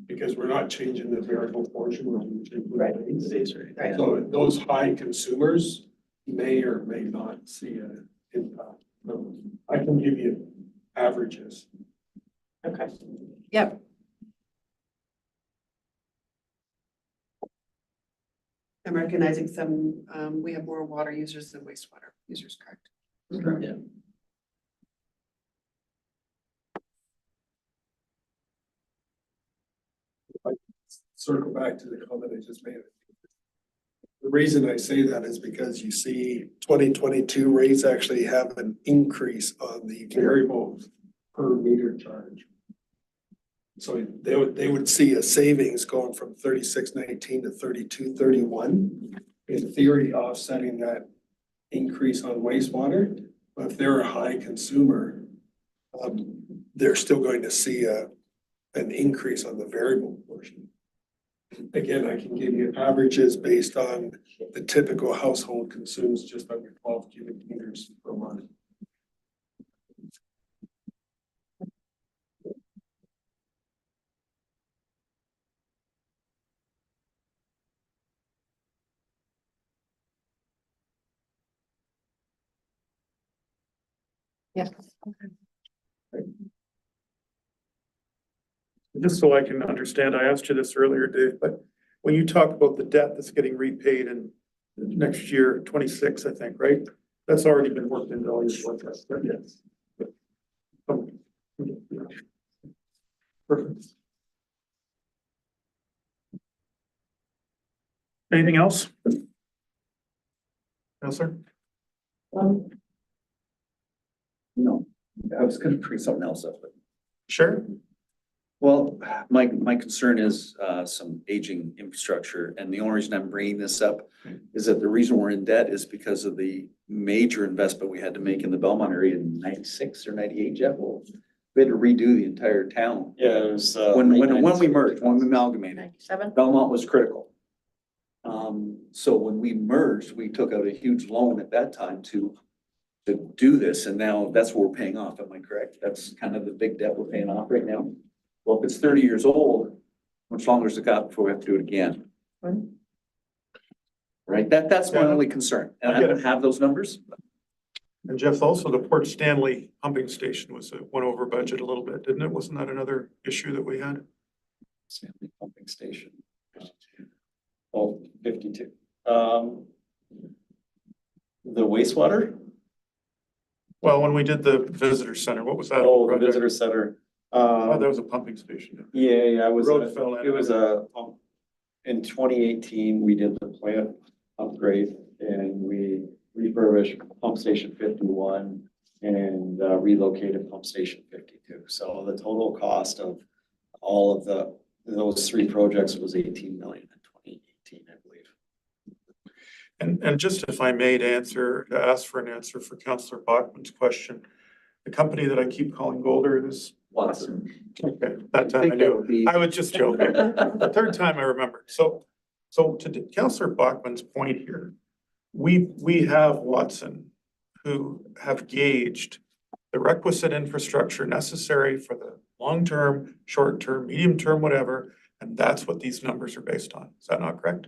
Speaker 4: because we're not changing the variable portion. We're changing the
Speaker 5: Right.
Speaker 4: base.
Speaker 3: Today's rate.
Speaker 5: Right.
Speaker 4: So those high consumers may or may not see an impact. I can give you averages.
Speaker 5: Okay. Yep.
Speaker 6: I'm recognizing some, we have more water users than wastewater users, correct?
Speaker 3: Yeah.
Speaker 4: Circle back to the comment I just made. The reason I say that is because you see 2022 rates actually have an increase on the variable per meter charge. So they would see a savings going from 36.19 to 32.31. In theory, offsetting that increase on wastewater. But if they're a high consumer, they're still going to see an increase on the variable portion. Again, I can give you averages based on the typical household consumes just under 12 cubic meters per month.
Speaker 5: Yeah.
Speaker 7: Just so I can understand, I asked you this earlier, Dave, but when you talk about the debt that's getting repaid in next year, 26, I think, right? That's already been worked into all your forecasts, right? Yes. Perfect. Anything else? No, sir?
Speaker 2: No, I was gonna bring something else up, but.
Speaker 7: Sure.
Speaker 2: Well, my concern is some aging infrastructure, and the only reason I'm bringing this up is that the reason we're in debt is because of the major investment we had to make in the Belmont area in 96 or 98, Jeff. We had to redo the entire town.
Speaker 9: Yeah, it was.
Speaker 2: When we merged, when we amalgamated,
Speaker 5: 97?
Speaker 2: Belmont was critical. So when we merged, we took out a huge loan at that time to do this, and now that's what we're paying off. Am I correct? That's kind of the big debt we're paying off right now. Well, if it's 30 years old, how much longer does it got before we have to do it again?
Speaker 5: When?
Speaker 2: Right? That's my
Speaker 7: Yeah.
Speaker 2: only concern. And
Speaker 7: I
Speaker 2: I
Speaker 7: get
Speaker 2: don't
Speaker 7: it.
Speaker 2: have those numbers.
Speaker 7: And Jeff, also the Port Stanley pumping station went over budget a little bit, didn't it? Wasn't that another issue that we had?
Speaker 9: Stanley Pumping Station. Oh, 52. The wastewater?
Speaker 7: Well, when we did the visitor center, what was that?
Speaker 9: Oh, the
Speaker 7: project?
Speaker 9: visitor center.
Speaker 7: Oh, that was a pumping station.
Speaker 9: Yeah, it was,
Speaker 7: Road fell in.
Speaker 9: it was in 2018, we did the plant upgrade and we refurbished pump station 51 and relocated pump station 52. So the total cost of all of those three projects was 18 million in 2018, I believe.
Speaker 7: And just if I may to ask for an answer for Councillor Bachman's question, the company that I keep calling Golder, this
Speaker 2: Watson.
Speaker 7: Okay, that time I
Speaker 2: think that
Speaker 7: knew.
Speaker 2: would be-
Speaker 7: I was just joking. The third time I remembered. So to Counselor Bachman's point here, we have Watson who have gauged the requisite infrastructure necessary for the long-term, short-term, medium-term, whatever, and that's what these numbers are based on. Is that not correct?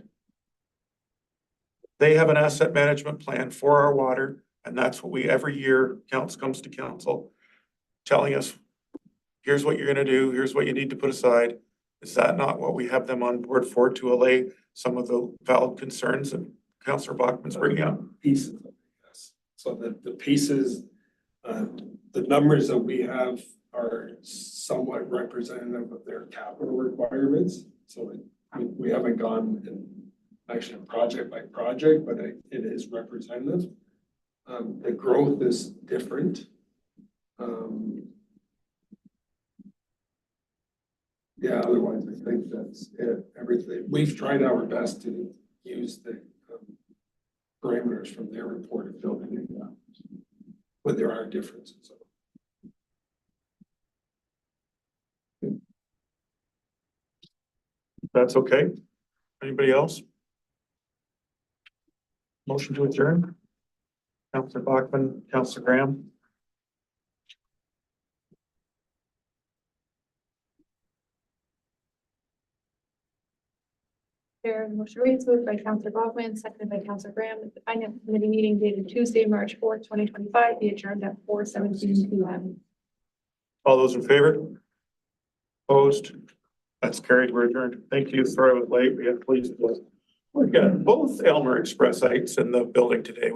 Speaker 7: They have an asset management plan for our water, and that's what we, every year, council comes to council telling us, here's what you're gonna do, here's what you need to put aside. Is that not what we have them on board for, to allay some of the valid concerns that Councillor Bachman's bringing up?
Speaker 4: Pieces of it, yes. So the pieces, the numbers that we have are somewhat representative of their capital requirements. So we haven't gone and actually project by project, but it is representative. The growth is different. Yeah, otherwise I think that's it. Everything, we've tried our best to use the parameters from their report of building it up. But there are differences.
Speaker 7: That's okay. Anybody else? Motion to adjourn? Councillor Bachman, Councillor Graham?
Speaker 1: Chair, the motion reads, moved by Councillor Bachman, seconded by Councillor Graham, that the finance committee meeting dated Tuesday, March 4th, 2025, be adjourned at 4:17 p.m.
Speaker 7: All those in favor? Opposed? That's carried. We're adjourned. Thank you. Sorry I was late. We had police. We've got both Elmer Expressites in the building today.